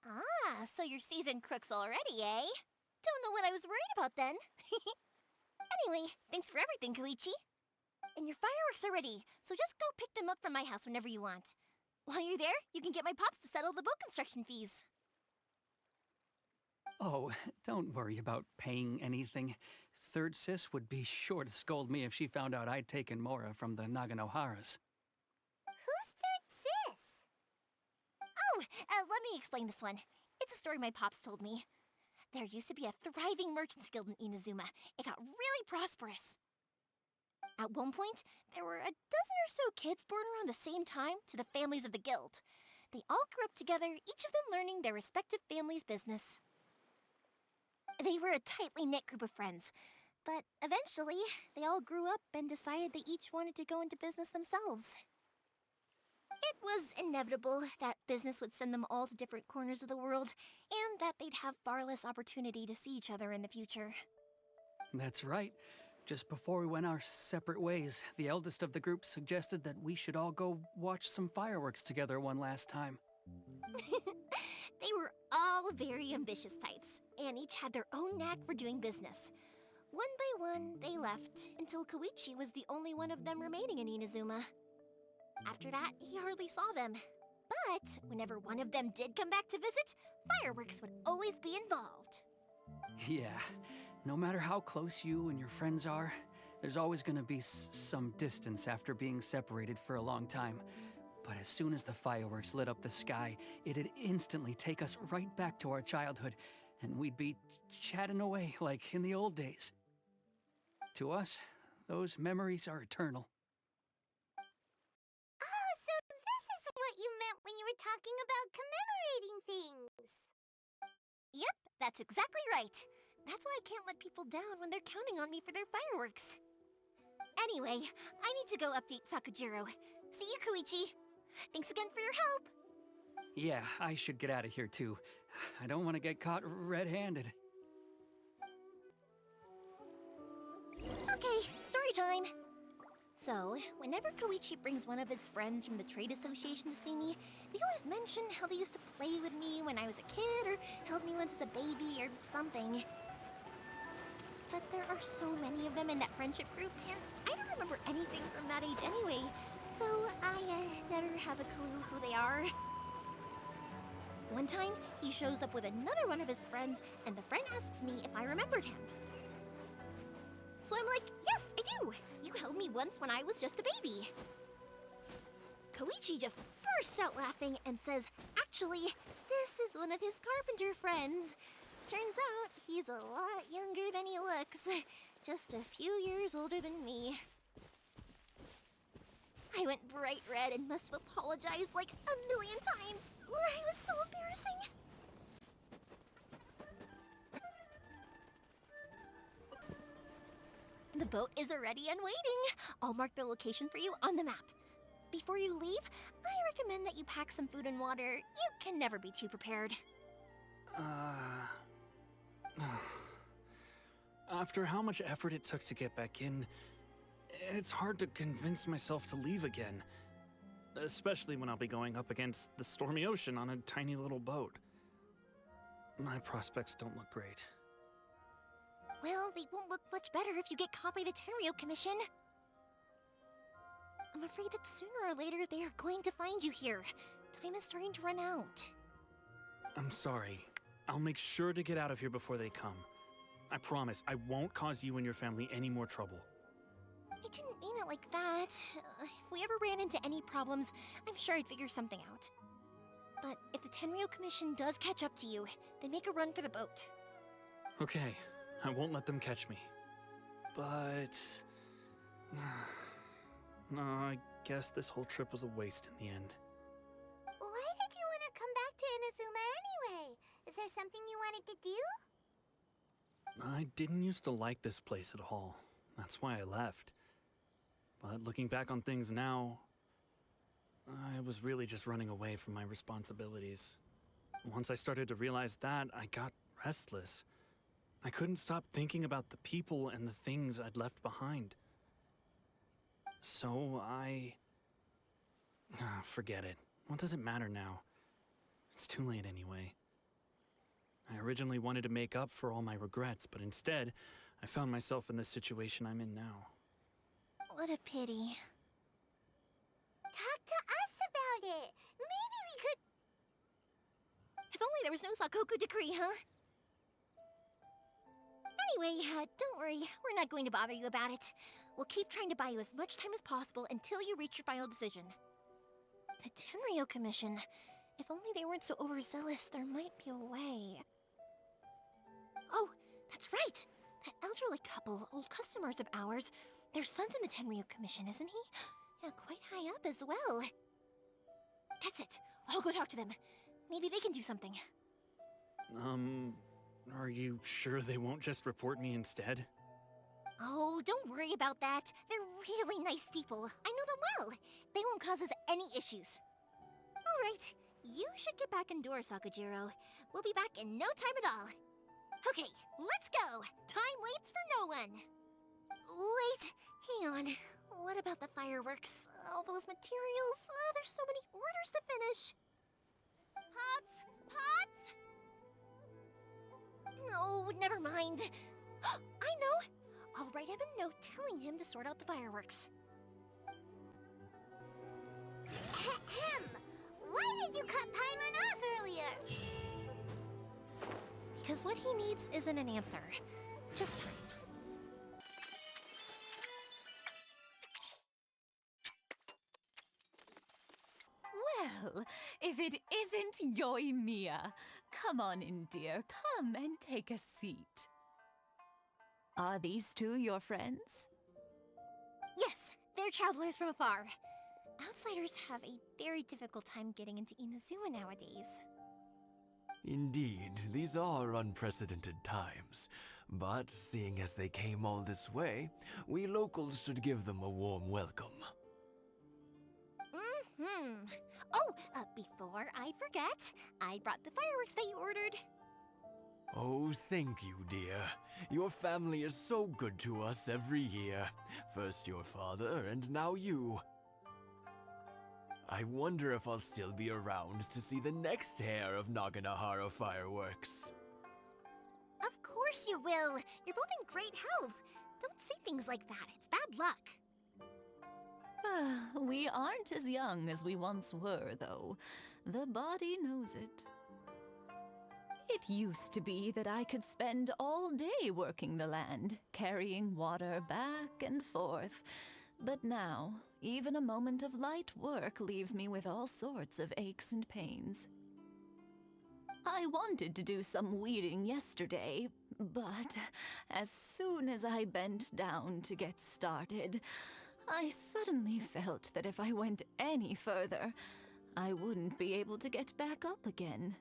Ah, so you're seasoned crooks already, eh? Don't know what I was worried about then. Anyway, thanks for everything, Koichi. And your fireworks are ready, so just go pick them up from my house whenever you want. While you're there, you can get my pops to settle the boat construction fees. Oh, don't worry about paying anything. Third Sis would be sure to scold me if she found out I'd taken Mora from the Naganoharas. Who's Third Sis? Oh, let me explain this one. It's a story my pops told me. There used to be a thriving merchants guild in Inazuma. It got really prosperous. At one point, there were a dozen or so kids born around the same time to the families of the guild. They all grew up together, each of them learning their respective family's business. They were a tightly knit group of friends, but eventually, they all grew up and decided they each wanted to go into business themselves. It was inevitable that business would send them all to different corners of the world, and that they'd have far less opportunity to see each other in the future. That's right. Just before we went our separate ways, the eldest of the group suggested that we should all go watch some fireworks together one last time. They were all very ambitious types, and each had their own knack for doing business. One by one, they left, until Koichi was the only one of them remaining in Inazuma. After that, he hardly saw them. But whenever one of them did come back to visit, fireworks would always be involved. Yeah, no matter how close you and your friends are, there's always gonna be some distance after being separated for a long time. But as soon as the fireworks lit up the sky, it'd instantly take us right back to our childhood, and we'd be chatting away like in the old days. To us, those memories are eternal. Oh, so this is what you meant when you were talking about commemorating things. Yep, that's exactly right. That's why I can't let people down when they're counting on me for their fireworks. Anyway, I need to go update Sakujiro. See you, Koichi. Thanks again for your help. Yeah, I should get out of here too. I don't want to get caught red-handed. Okay, story time. So, whenever Koichi brings one of his friends from the trade association to see me, they always mention how they used to play with me when I was a kid or held me once as a baby or something. But there are so many of them in that friendship group, and I don't remember anything from that age anyway, so I never have a clue who they are. One time, he shows up with another one of his friends, and the friend asks me if I remembered him. So I'm like, yes, I do! You held me once when I was just a baby. Koichi just bursts out laughing and says, actually, this is one of his carpenter friends. Turns out he's a lot younger than he looks, just a few years older than me. I went bright red and must have apologized like a million times. It was so embarrassing. The boat is ready and waiting. I'll mark the location for you on the map. Before you leave, I recommend that you pack some food and water. You can never be too prepared. After how much effort it took to get back in, it's hard to convince myself to leave again. Especially when I'll be going up against the stormy ocean on a tiny little boat. My prospects don't look great. Well, they won't look much better if you get caught by the Tenryo Commission. I'm afraid that sooner or later they are going to find you here. Time is starting to run out. I'm sorry. I'll make sure to get out of here before they come. I promise I won't cause you and your family any more trouble. I didn't mean it like that. If we ever ran into any problems, I'm sure I'd figure something out. But if the Tenryo Commission does catch up to you, then make a run for the boat. Okay, I won't let them catch me. But... no, I guess this whole trip was a waste in the end. Why did you want to come back to Inazuma anyway? Is there something you wanted to do? I didn't used to like this place at all. That's why I left. But looking back on things now, I was really just running away from my responsibilities. Once I started to realize that, I got restless. I couldn't stop thinking about the people and the things I'd left behind. So forget it. What does it matter now? It's too late anyway. I originally wanted to make up for all my regrets, but instead, I found myself in the situation I'm in now. What a pity. Talk to us about it. Maybe we could... If only there was no Sakoku decree, huh? Anyway, don't worry. We're not going to bother you about it. We'll keep trying to buy you as much time as possible until you reach your final decision. The Tenryo Commission. If only they weren't so overzealous, there might be a way. Oh, that's right! That elderly couple, old customers of ours, their son's in the Tenryo Commission, isn't he? Yeah, quite high up as well. That's it. I'll go talk to them. Maybe they can do something. Are you sure they won't just report me instead? Oh, don't worry about that. They're really nice people. I know them well. They won't cause us any issues. All right. You should get back indoors, Sakujiro. We'll be back in no time at all. Okay, let's go. Time waits for no one. Wait, hang on. What about the fireworks? All those materials? There's so many orders to finish. Pops! Pops! No, never mind. I know. I'll write him a note telling him to sort out the fireworks. Ahem! Why did you cut Paimon off earlier? Because what he needs isn't an answer. Just time. Well, if it isn't Yoimiya, come on in, dear. Come and take a seat. Are these two your friends? Yes, they're travelers from afar. Outsiders have a very difficult time getting into Inazuma nowadays. Indeed, these are unprecedented times. But seeing as they came all this way, we locals should give them a warm welcome. Oh, before I forget, I brought the fireworks that you ordered. Oh, thank you, dear. Your family is so good to us every year. First your father, and now you. I wonder if I'll still be around to see the next hair of Naganahara fireworks. Of course you will. You're both in great health. Don't say things like that. It's bad luck. We aren't as young as we once were, though. The body knows it. It used to be that I could spend all day working the land, carrying water back and forth. But now, even a moment of light work leaves me with all sorts of aches and pains. I wanted to do some weeding yesterday, but as soon as I bent down to get started, I suddenly felt that if I went any further, I wouldn't be able to get back up again.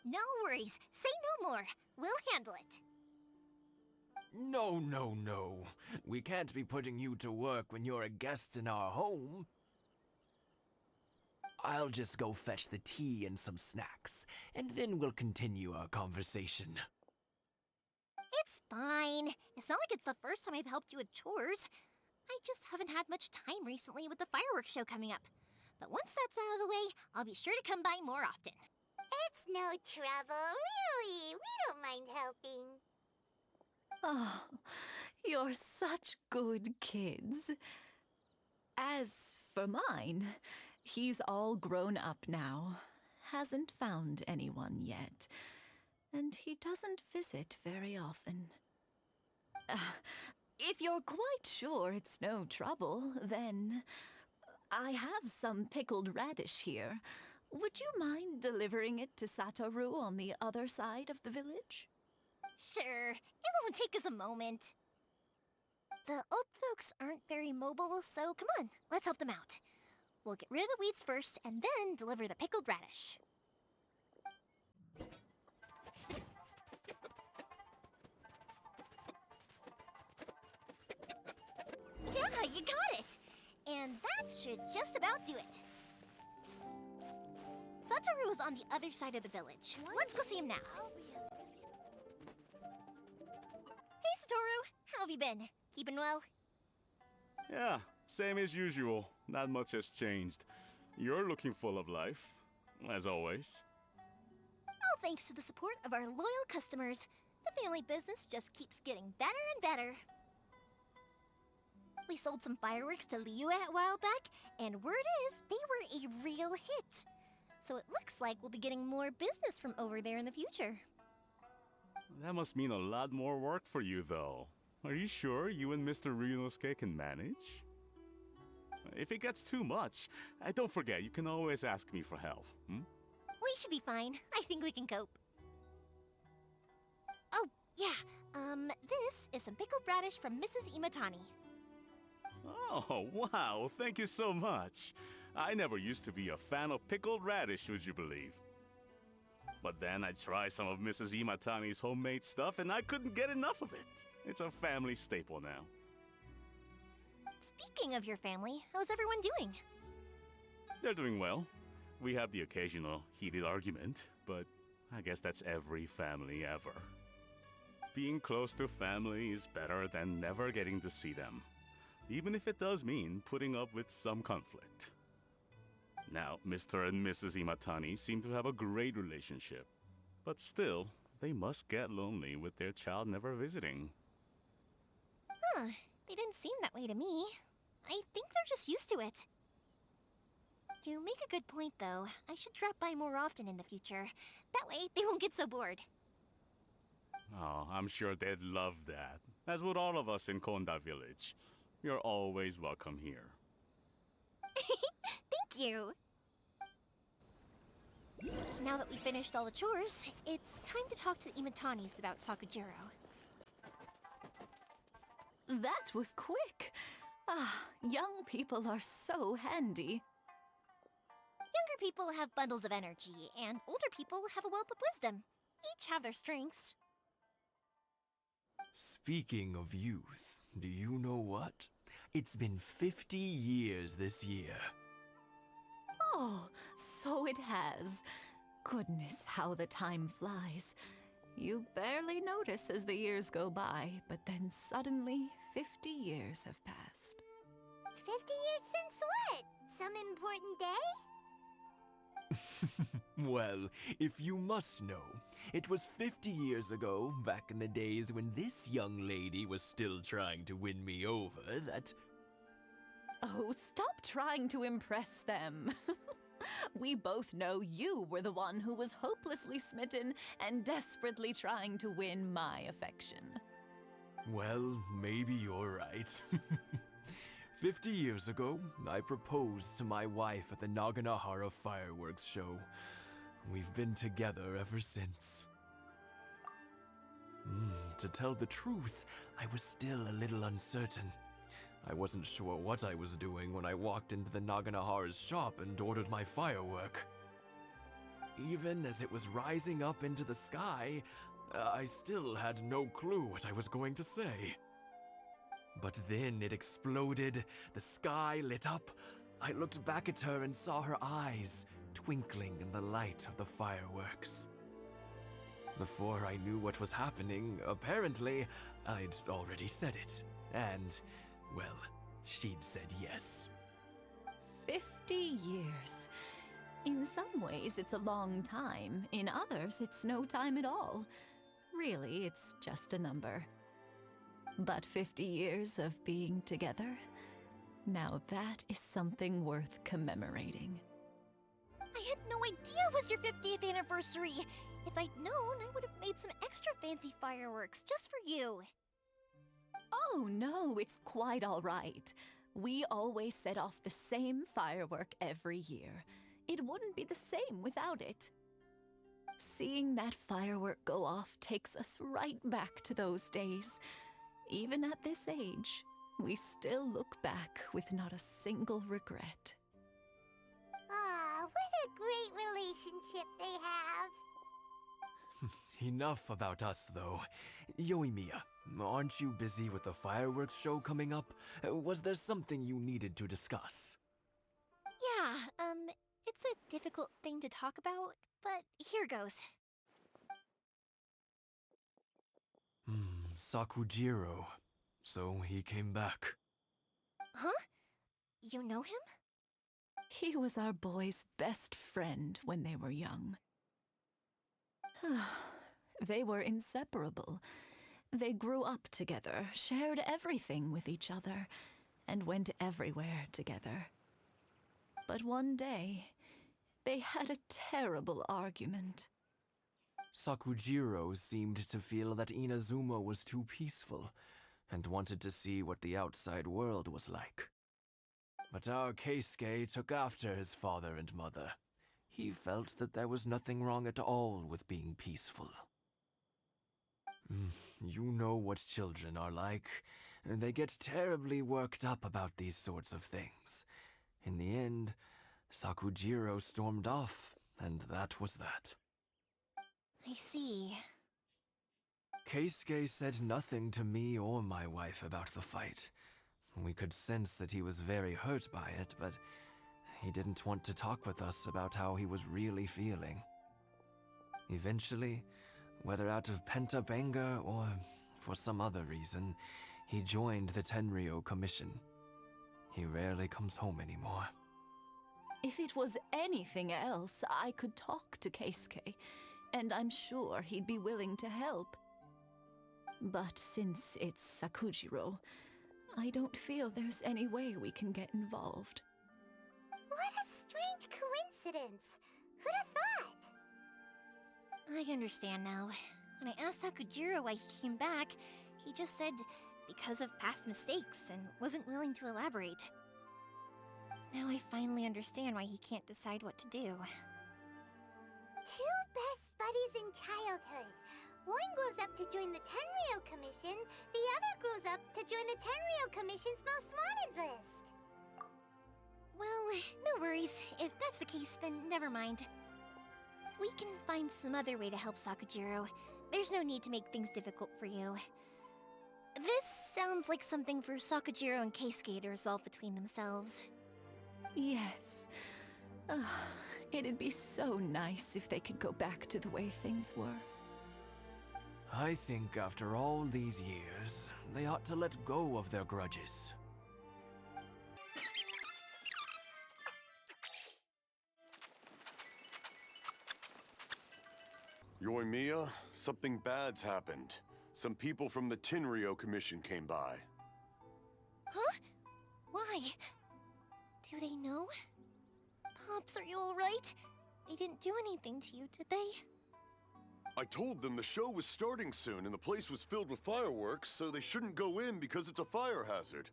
No worries. Say no more. We'll handle it. No, no, no. We can't be putting you to work when you're a guest in our home. I'll just go fetch the tea and some snacks, and then we'll continue our conversation. It's fine. It's not like it's the first time I've helped you with chores. I just haven't had much time recently with the fireworks show coming up. But once that's out of the way, I'll be sure to come by more often. It's no trouble, really. We don't mind helping. Oh, you're such good kids. As for mine, he's all grown up now, hasn't found anyone yet, and he doesn't visit very often. If you're quite sure it's no trouble, then I have some pickled radish here. Would you mind delivering it to Satoru on the other side of the village? Sure, it won't take us a moment. The old folks aren't very mobile, so come on, let's help them out. We'll get rid of the weeds first, and then deliver the pickled radish. Yeah, you got it! And that should just about do it. Satoru is on the other side of the village. Let's go see him now. Hey, Satoru! How have you been? Keeping well? Yeah, same as usual. Not much has changed. You're looking full of life, as always. All thanks to the support of our loyal customers, the family business just keeps getting better and better. We sold some fireworks to Liu a while back, and word is they were a real hit. So it looks like we'll be getting more business from over there in the future. That must mean a lot more work for you, though. Are you sure you and Mr. Ryunosuke can manage? If it gets too much, don't forget, you can always ask me for help. We should be fine. I think we can cope. Oh, yeah. This is some pickled radish from Mrs. Imatani. Oh, wow, thank you so much. I never used to be a fan of pickled radish, would you believe? But then I tried some of Mrs. Imatani's homemade stuff and I couldn't get enough of it. It's a family staple now. Speaking of your family, how's everyone doing? They're doing well. We have the occasional heated argument, but I guess that's every family ever. Being close to family is better than never getting to see them, even if it does mean putting up with some conflict. Now, Mr. and Mrs. Imatani seem to have a great relationship, but still, they must get lonely with their child never visiting. Huh, they didn't seem that way to me. I think they're just used to it. You make a good point, though. I should drop by more often in the future. That way, they won't get so bored. Oh, I'm sure they'd love that, as would all of us in Konda Village. You're always welcome here. Thank you! Now that we finished all the chores, it's time to talk to the Imatanis about Sakujiro. That was quick. Young people are so handy. Younger people have bundles of energy, and older people have a wealth of wisdom. Each have their strengths. Speaking of youth, do you know what? It's been 50 years this year. Oh, so it has. Goodness, how the time flies. You barely notice as the years go by, but then suddenly 50 years have passed. 50 years since what? Some important day? Well, if you must know, it was 50 years ago, back in the days when this young lady was still trying to win me over, that... Oh, stop trying to impress them. We both know you were the one who was hopelessly smitten and desperately trying to win my affection. Well, maybe you're right. 50 years ago, I proposed to my wife at the Naganahara fireworks show. We've been together ever since. To tell the truth, I was still a little uncertain. I wasn't sure what I was doing when I walked into the Naganahara's shop and ordered my firework. Even as it was rising up into the sky, I still had no clue what I was going to say. But then it exploded, the sky lit up. I looked back at her and saw her eyes twinkling in the light of the fireworks. Before I knew what was happening, apparently, I'd already said it. And, well, she'd said yes. 50 years. In some ways, it's a long time. In others, it's no time at all. Really, it's just a number. But 50 years of being together? Now that is something worth commemorating. I had no idea it was your 50th anniversary. If I'd known, I would have made some extra fancy fireworks just for you. Oh no, it's quite all right. We always set off the same firework every year. It wouldn't be the same without it. Seeing that firework go off takes us right back to those days. Even at this age, we still look back with not a single regret. Ah, what a great relationship they have. Enough about us, though. Yoimiya, aren't you busy with the fireworks show coming up? Was there something you needed to discuss? Yeah, it's a difficult thing to talk about, but here goes. Sakujiro. So he came back. Huh? You know him? He was our boy's best friend when they were young. They were inseparable. They grew up together, shared everything with each other, and went everywhere together. But one day, they had a terrible argument. Sakujiro seemed to feel that Inazuma was too peaceful, and wanted to see what the outside world was like. But our Keisuke took after his father and mother. He felt that there was nothing wrong at all with being peaceful. You know what children are like. They get terribly worked up about these sorts of things. In the end, Sakujiro stormed off, and that was that. I see. Keisuke said nothing to me or my wife about the fight. We could sense that he was very hurt by it, but he didn't want to talk with us about how he was really feeling. Eventually, whether out of pent-up anger or for some other reason, he joined the Tenryou Commission. He rarely comes home anymore. If it was anything else, I could talk to Keisuke, and I'm sure he'd be willing to help. But since it's Sakujiro, I don't feel there's any way we can get involved. What a strange coincidence. Who'd have thought? I understand now. When I asked Sakujiro why he came back, he just said because of past mistakes and wasn't willing to elaborate. Now I finally understand why he can't decide what to do. Two best buddies in childhood. One grows up to join the Tenryou Commission, the other grows up to join the Tenryou Commission's most wanted list. Well, no worries. If that's the case, then never mind. We can find some other way to help Sakujiro. There's no need to make things difficult for you. This sounds like something for Sakujiro and Keisuke to resolve between themselves. Yes. It'd be so nice if they could go back to the way things were. I think after all these years, they ought to let go of their grudges. Yoimiya, something bad's happened. Some people from the Tenryou Commission came by. Huh? Why? Do they know? Pops, are you alright? They didn't do anything to you, did they? I told them the show was starting soon and the place was filled with fireworks, so they shouldn't go in because it's a fire hazard.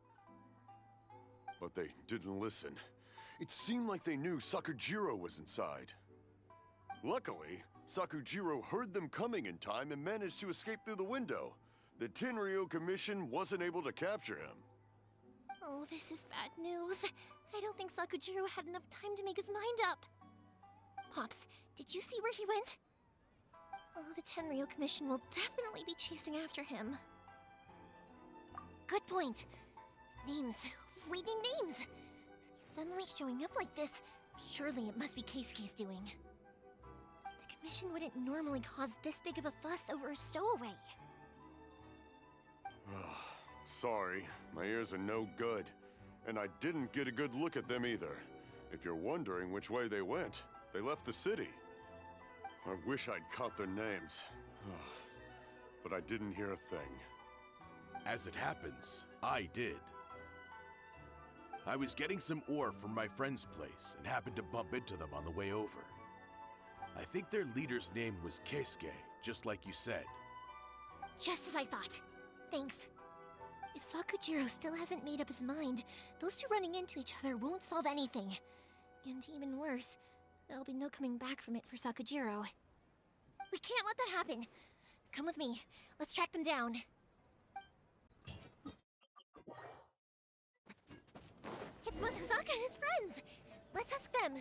But they didn't listen. It seemed like they knew Sakujiro was inside. Luckily, Sakujiro heard them coming in time and managed to escape through the window. The Tenryou Commission wasn't able to capture him. Oh, this is bad news. I don't think Sakujiro had enough time to make his mind up. Pops, did you see where he went? Oh, the Tenryou Commission will definitely be chasing after him. Good point. Names. We need names. Suddenly showing up like this, surely it must be Keisuke's doing. The Commission wouldn't normally cause this big of a fuss over a stowaway. Sorry, my ears are no good. And I didn't get a good look at them either. If you're wondering which way they went, they left the city. I wish I'd caught their names. But I didn't hear a thing. As it happens, I did. I was getting some ore from my friend's place and happened to bump into them on the way over. I think their leader's name was Keisuke, just like you said. Just as I thought. Thanks. If Sakujiro still hasn't made up his mind, those two running into each other won't solve anything. And even worse, there'll be no coming back from it for Sakujiro. We can't let that happen. Come with me. Let's track them down. It's Mochizaka and his friends. Let's ask them.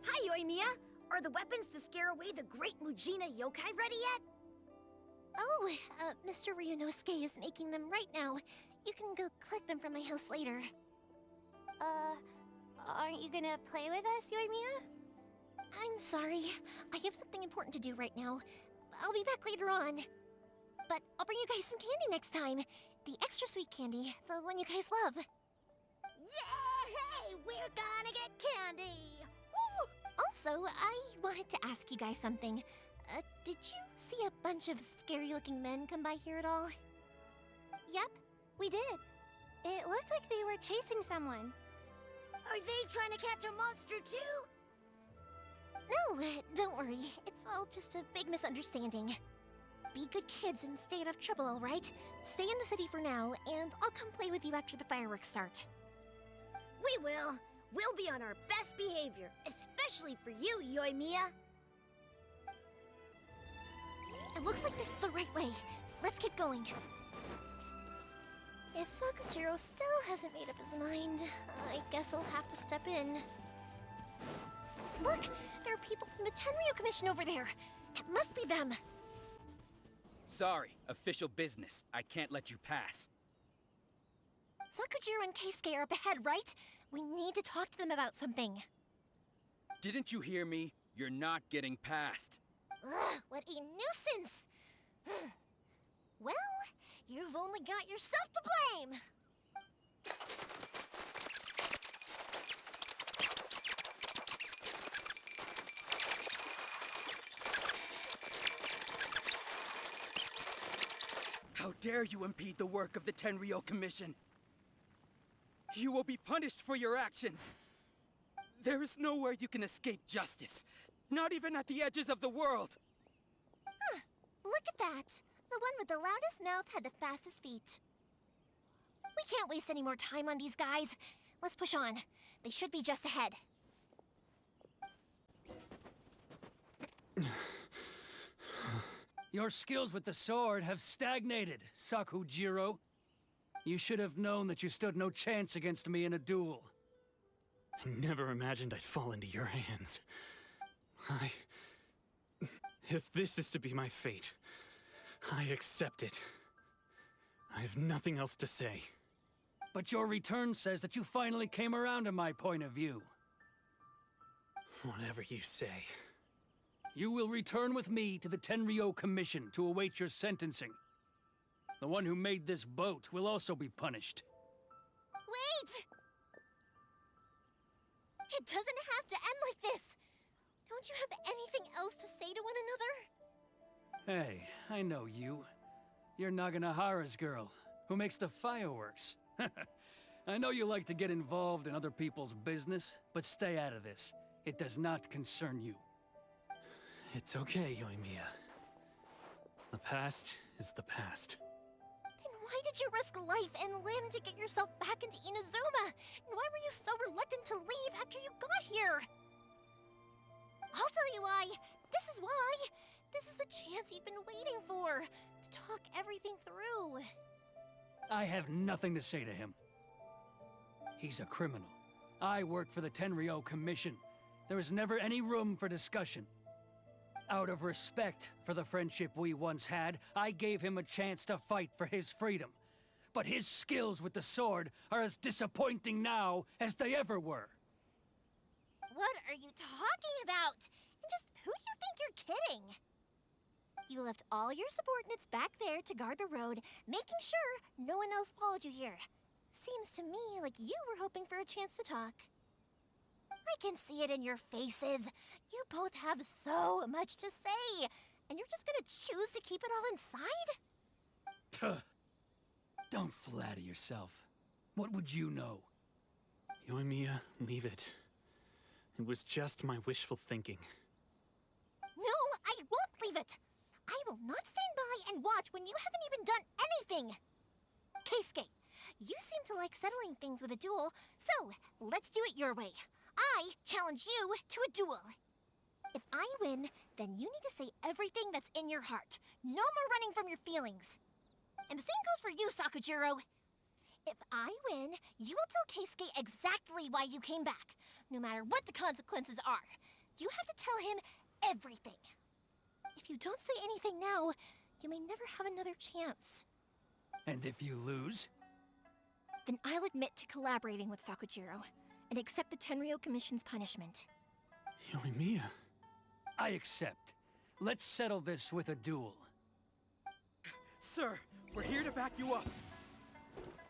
Hi, Yoimiya! Are the weapons to scare away the great Mujina yokai ready yet? Oh, Mr. Ryunosuke is making them right now. You can go collect them from my house later. Aren't you gonna play with us, Yoimiya? I'm sorry. I have something important to do right now. I'll be back later on. But I'll bring you guys some candy next time. The extra sweet candy, the one you guys love. Yay! We're gonna get candy! Woo! Also, I wanted to ask you guys something. Did you see a bunch of scary-looking men come by here at all? Yep, we did. It looked like they were chasing someone. Are they trying to catch a monster too? No, don't worry. It's all just a big misunderstanding. Be good kids and stay out of trouble, all right? Stay in the city for now, and I'll come play with you after the fireworks start. We will. We'll be on our best behavior, especially for you, Yoimiya. It looks like this is the right way. Let's get going. If Sakujiro still hasn't made up his mind, I guess I'll have to step in. Look! There are people from the Tenryou Commission over there! It must be them! Sorry, official business. I can't let you pass. Sakujiro and Keisuke are up ahead, right? We need to talk to them about something. Didn't you hear me? You're not getting past. Ugh, what a nuisance! Well, you've only got yourself to blame! How dare you impede the work of the Tenryou Commission? You will be punished for your actions. There is nowhere you can escape justice. Not even at the edges of the world. Huh, look at that. The one with the loudest mouth had the fastest feet. We can't waste any more time on these guys. Let's push on. They should be just ahead. Your skills with the sword have stagnated, Sakujiro. You should have known that you stood no chance against me in a duel. I never imagined I'd fall into your hands. If this is to be my fate, I accept it. I have nothing else to say. But your return says that you finally came around to my point of view. Whatever you say. you will return with me to the Tenryou Commission to await your sentencing. The one who made this boat will also be punished. Wait! It doesn't have to end like this! Don't you have anything else to say to one another? Hey, I know you. You're Naganahara's girl, who makes the fireworks. I know you like to get involved in other people's business, but stay out of this. It does not concern you. It's okay, Yoimiya. The past is the past. Then why did you risk life and limb to get yourself back into Inazuma? And why were you so reluctant to leave after you got here? I'll tell you why. This is why. This is the chance you've been waiting for, to talk everything through. I have nothing to say to him. He's a criminal. I work for the Tenryou Commission. There is never any room for discussion. Out of respect for the friendship we once had, I gave him a chance to fight for his freedom. But his skills with the sword are as disappointing now as they ever were. What are you talking about? And just who do you think you're kidding? You left all your subordinates back there to guard the road, making sure no one else followed you here. Seems to me like you were hoping for a chance to talk. I can see it in your faces. You both have so much to say, and you're just gonna choose to keep it all inside? Don't flatter yourself. What would you know? Yoimiya, leave it. It was just my wishful thinking. No, I won't leave it. I will not stand by and watch when you haven't even done anything. Keisuke, you seem to like settling things with a duel, so let's do it your way. I challenge you to a duel. If I win, then you need to say everything that's in your heart. No more running from your feelings. And the same goes for you, Sakujiro. If I win, you will tell Keisuke exactly why you came back, no matter what the consequences are. You have to tell him everything. If you don't say anything now, you may never have another chance. And if you lose? Then I'll admit to collaborating with Sakujiro and accept the Tenryou Commission's punishment. Yoimiya. I accept. Let's settle this with a duel. Sir, we're here to back you up.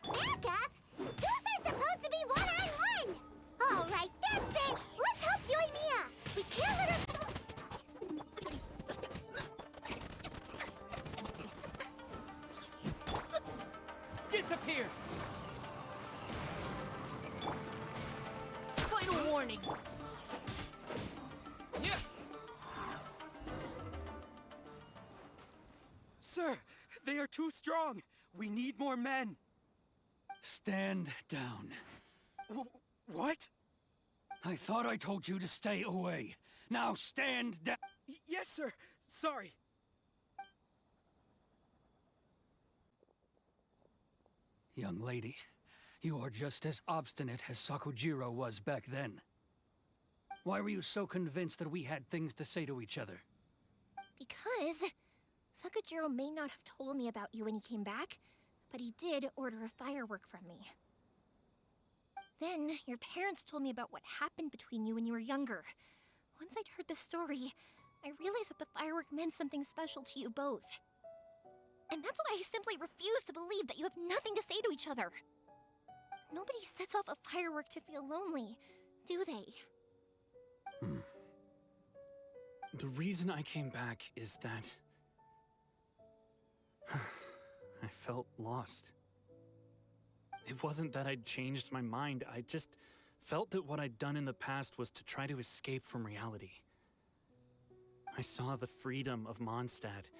Backup? Those are supposed to be one-on-one! All right, that's it! Let's help Yoimiya! We can't let her... Disappear! Final warning! Yeah. Sir, they are too strong. We need more men. Stand down. What? I thought I told you to stay away. Now stand down. Yes, sir. Sorry. Young lady, you are just as obstinate as Sakujiro was back then. Why were you so convinced that we had things to say to each other? Because Sakujiro may not have told me about you when he came back, but he did order a firework from me. Then, your parents told me about what happened between you when you were younger. Once I'd heard the story, I realized that the firework meant something special to you both. And that's why I simply refuse to believe that you have nothing to say to each other. Nobody sets off a firework to feel lonely, do they? The reason I came back is that... I felt lost. It wasn't that I'd changed my mind, I just felt that what I'd done in the past was to try to escape from reality. I saw the freedom of Mondstadt,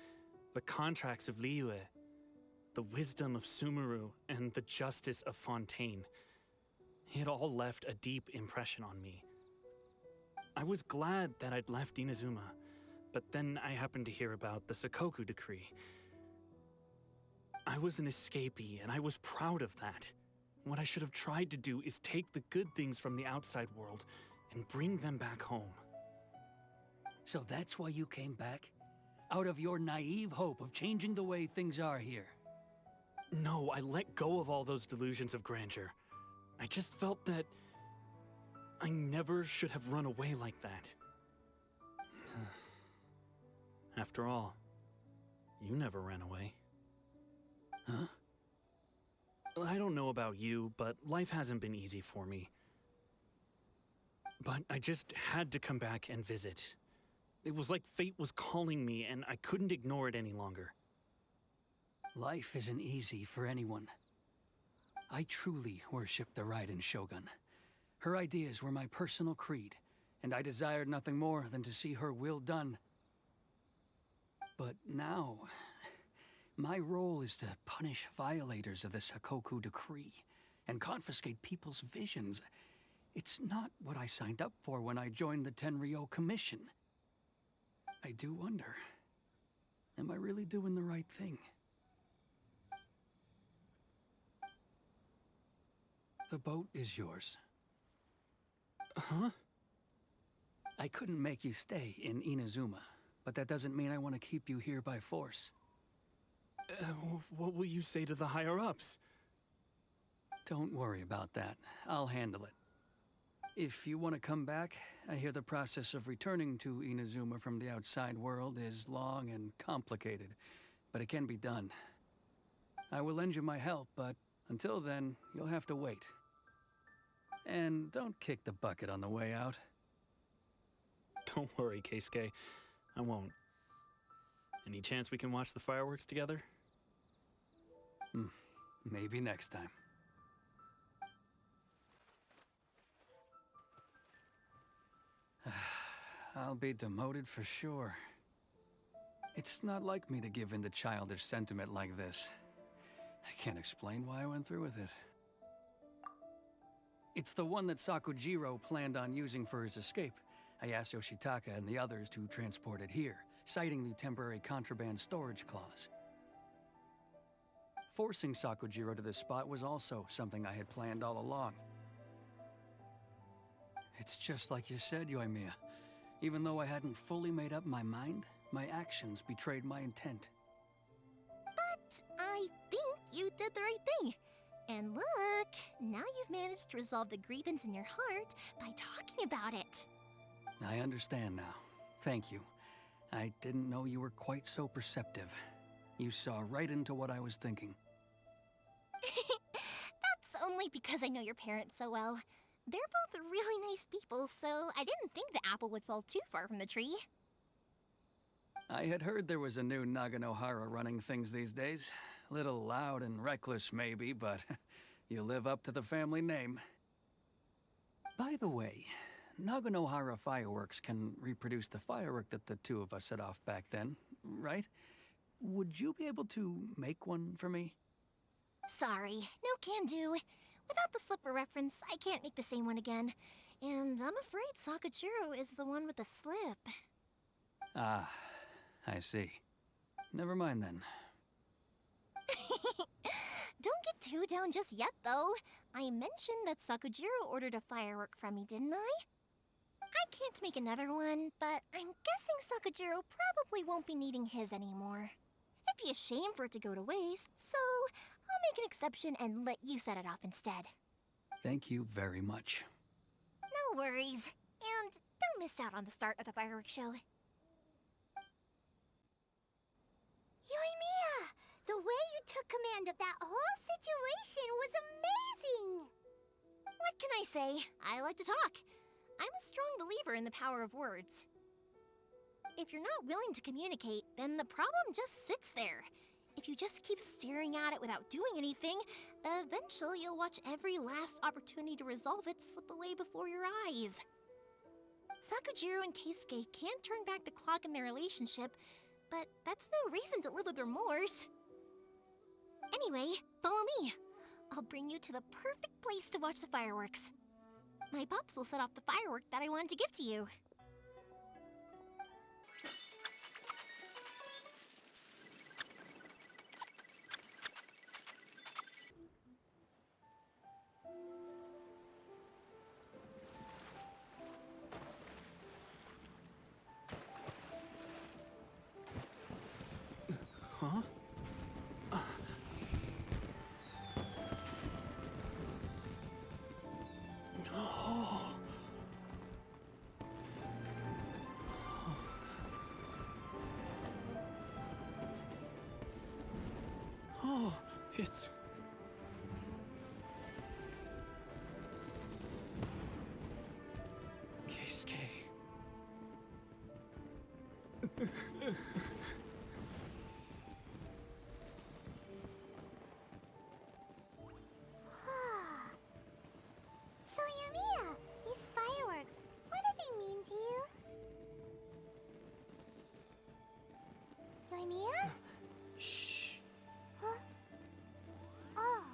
the contracts of Liyue, the wisdom of Sumeru, and the justice of Fontaine. It all left a deep impression on me. I was glad that I'd left Inazuma, but then I happened to hear about the Sakoku decree. I was an escapee, and I was proud of that. What I should have tried to do is take the good things from the outside world and bring them back home. So that's why you came back? Out of your naive hope of changing the way things are here? No, I let go of all those delusions of grandeur. I just felt that I never should have run away like that. After all, you never ran away. Huh? I don't know about you, but life hasn't been easy for me. But I just had to come back and visit. It was like fate was calling me, and I couldn't ignore it any longer. Life isn't easy for anyone. I truly worship the Raiden Shogun. Her ideas were my personal creed, and I desired nothing more than to see her will done. But now, my role is to punish violators of the Sakoku decree and confiscate people's visions. It's not what I signed up for when I joined the Tenryou Commission. I do wonder, am I really doing the right thing? The boat is yours. Huh? I couldn't make you stay in Inazuma, but that doesn't mean I want to keep you here by force. What will you say to the higher-ups? Don't worry about that. I'll handle it. If you want to come back, I hear the process of returning to Inazuma from the outside world is long and complicated, but it can be done. I will lend you my help, but until then, you'll have to wait. And don't kick the bucket on the way out. Don't worry, Keisuke. I won't. Any chance we can watch the fireworks together? Maybe next time. I'll be demoted for sure. It's not like me to give in to childish sentiment like this. I can't explain why I went through with it. It's the one that Sakujiro planned on using for his escape. I asked Yoshitaka and the others to transport it here, citing the temporary contraband storage clause. Forcing Sakujiro to this spot was also something I had planned all along. It's just like you said, Yoimiya. Even though I hadn't fully made up my mind, my actions betrayed my intent. But I think you did the right thing. And look, now you've managed to resolve the grievance in your heart by talking about it. I understand now. Thank you. I didn't know you were quite so perceptive. You saw right into what I was thinking. That's only because I know your parents so well. They're both really nice people, so I didn't think the apple would fall too far from the tree. I had heard there was a new Naganohara running things these days. Little loud and reckless, maybe, but you live up to the family name. By the way, Naganohara fireworks can reproduce the firework that the two of us set off back then, right? Would you be able to make one for me? Sorry, no can do. Without the slipper reference, I can't make the same one again. And I'm afraid Sakujiro is the one with the slip. Ah, I see. Never mind then. Don't get too down just yet, though. I mentioned that Sakujiro ordered a firework from me, didn't I? I can't make another one, but I'm guessing Sakujiro probably won't be needing his anymore. It'd be a shame for it to go to waste, so I'll make an exception and let you set it off instead. Thank you very much. No worries. And don't miss out on the start of the fireworks show. Yoimiya! The way you took command of that whole situation was amazing! What can I say? I like to talk. I'm a strong believer in the power of words. If you're not willing to communicate, then the problem just sits there. If you just keep staring at it without doing anything, eventually you'll watch every last opportunity to resolve it slip away before your eyes. Sakujiro and Keisuke can't turn back the clock in their relationship, but that's no reason to live with remorse. Anyway, follow me. I'll bring you to the perfect place to watch the fireworks. My pops will set off the firework that I wanted to give to you. Huh? It's... Keisuke. So, Yoimiya, these fireworks, what do they mean to you? Yoimiya? Shh. Huh? Oh.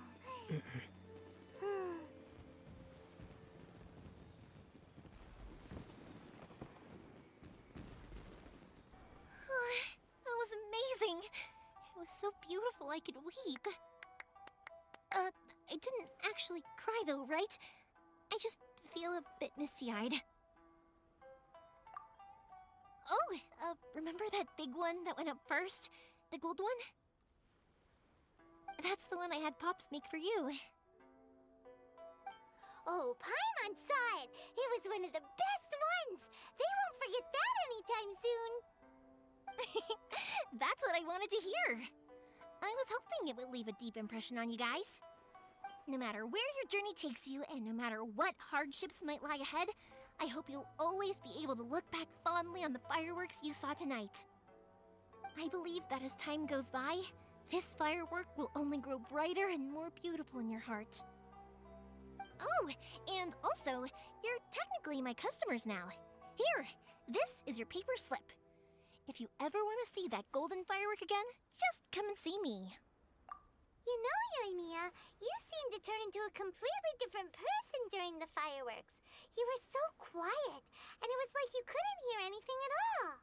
That was amazing. It was so beautiful I could weep. I didn't actually cry though, right? I just feel a bit misty-eyed. Oh, remember that big one that went up first? The gold one? That's the one I had Pops make for you. Oh, Paimon saw it. It was one of the best ones. They won't forget that anytime soon. That's what I wanted to hear. I was hoping it would leave a deep impression on you guys. No matter where your journey takes you, and no matter what hardships might lie ahead, I hope you'll always be able to look back fondly on the fireworks you saw tonight. I believe that as time goes by, this firework will only grow brighter and more beautiful in your heart. Oh, and also, you're technically my customers now. Here, this is your paper slip. If you ever want to see that golden firework again, just come and see me. You know, Yoimiya, you seemed to turn into a completely different person during the fireworks. You were so quiet, and it was like you couldn't hear anything at all.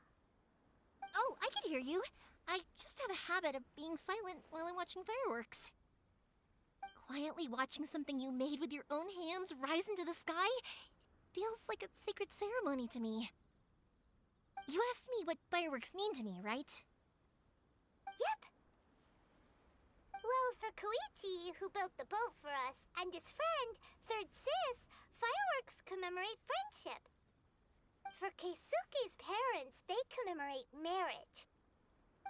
Oh, I can hear you. I just have a habit of being silent while I'm watching fireworks. Quietly watching something you made with your own hands rise into the sky feels like a sacred ceremony to me. You asked me what fireworks mean to me, right? Yep. Well, for Koichi, who built the boat for us, and his friend, Third Sis, fireworks commemorate friendship. For Keisuke's parents, they commemorate marriage.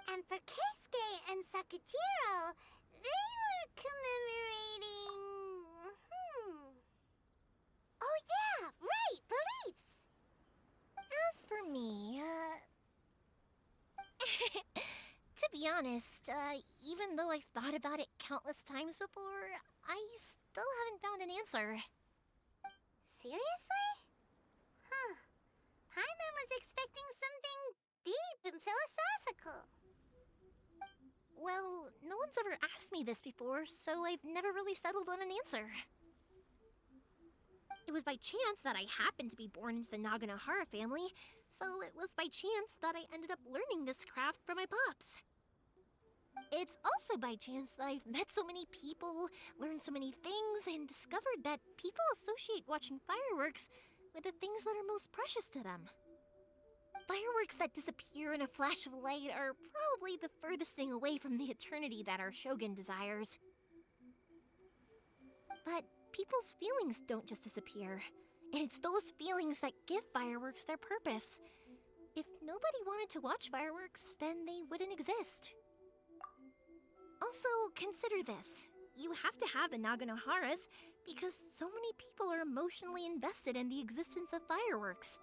And for Keisuke and Sakujiro, they were commemorating... Oh yeah, right, beliefs! As for me, to be honest, even though I've thought about it countless times before, I still haven't found an answer. Seriously? Huh. Paimon was expecting something deep and philosophical. Well, no one's ever asked me this before, so I've never really settled on an answer. It was by chance that I happened to be born into the Naganahara family, so it was by chance that I ended up learning this craft from my pops. It's also by chance that I've met so many people, learned so many things, and discovered that people associate watching fireworks with the things that are most precious to them. Fireworks that disappear in a flash of light are probably the furthest thing away from the eternity that our shogun desires. But people's feelings don't just disappear, and it's those feelings that give fireworks their purpose. If nobody wanted to watch fireworks, then they wouldn't exist. Also, consider this. You have to have the Naganoharas because so many people are emotionally invested in the existence of fireworks.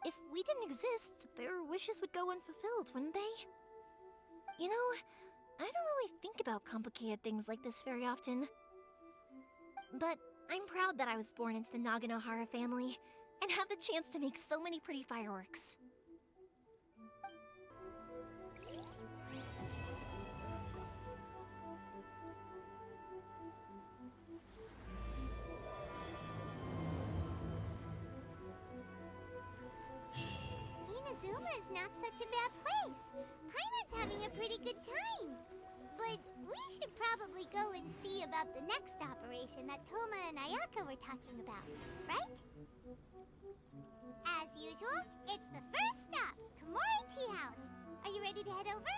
If we didn't exist, their wishes would go unfulfilled, wouldn't they? You know, I don't really think about complicated things like this very often. But I'm proud that I was born into the Naganohara family and have the chance to make so many pretty fireworks. Inazuma is not such a bad place. Paimon's having a pretty good time. But we should probably go and see about the next operation that Toma and Ayaka were talking about, right? As usual, it's the first stop, Komori Tea House. Are you ready to head over?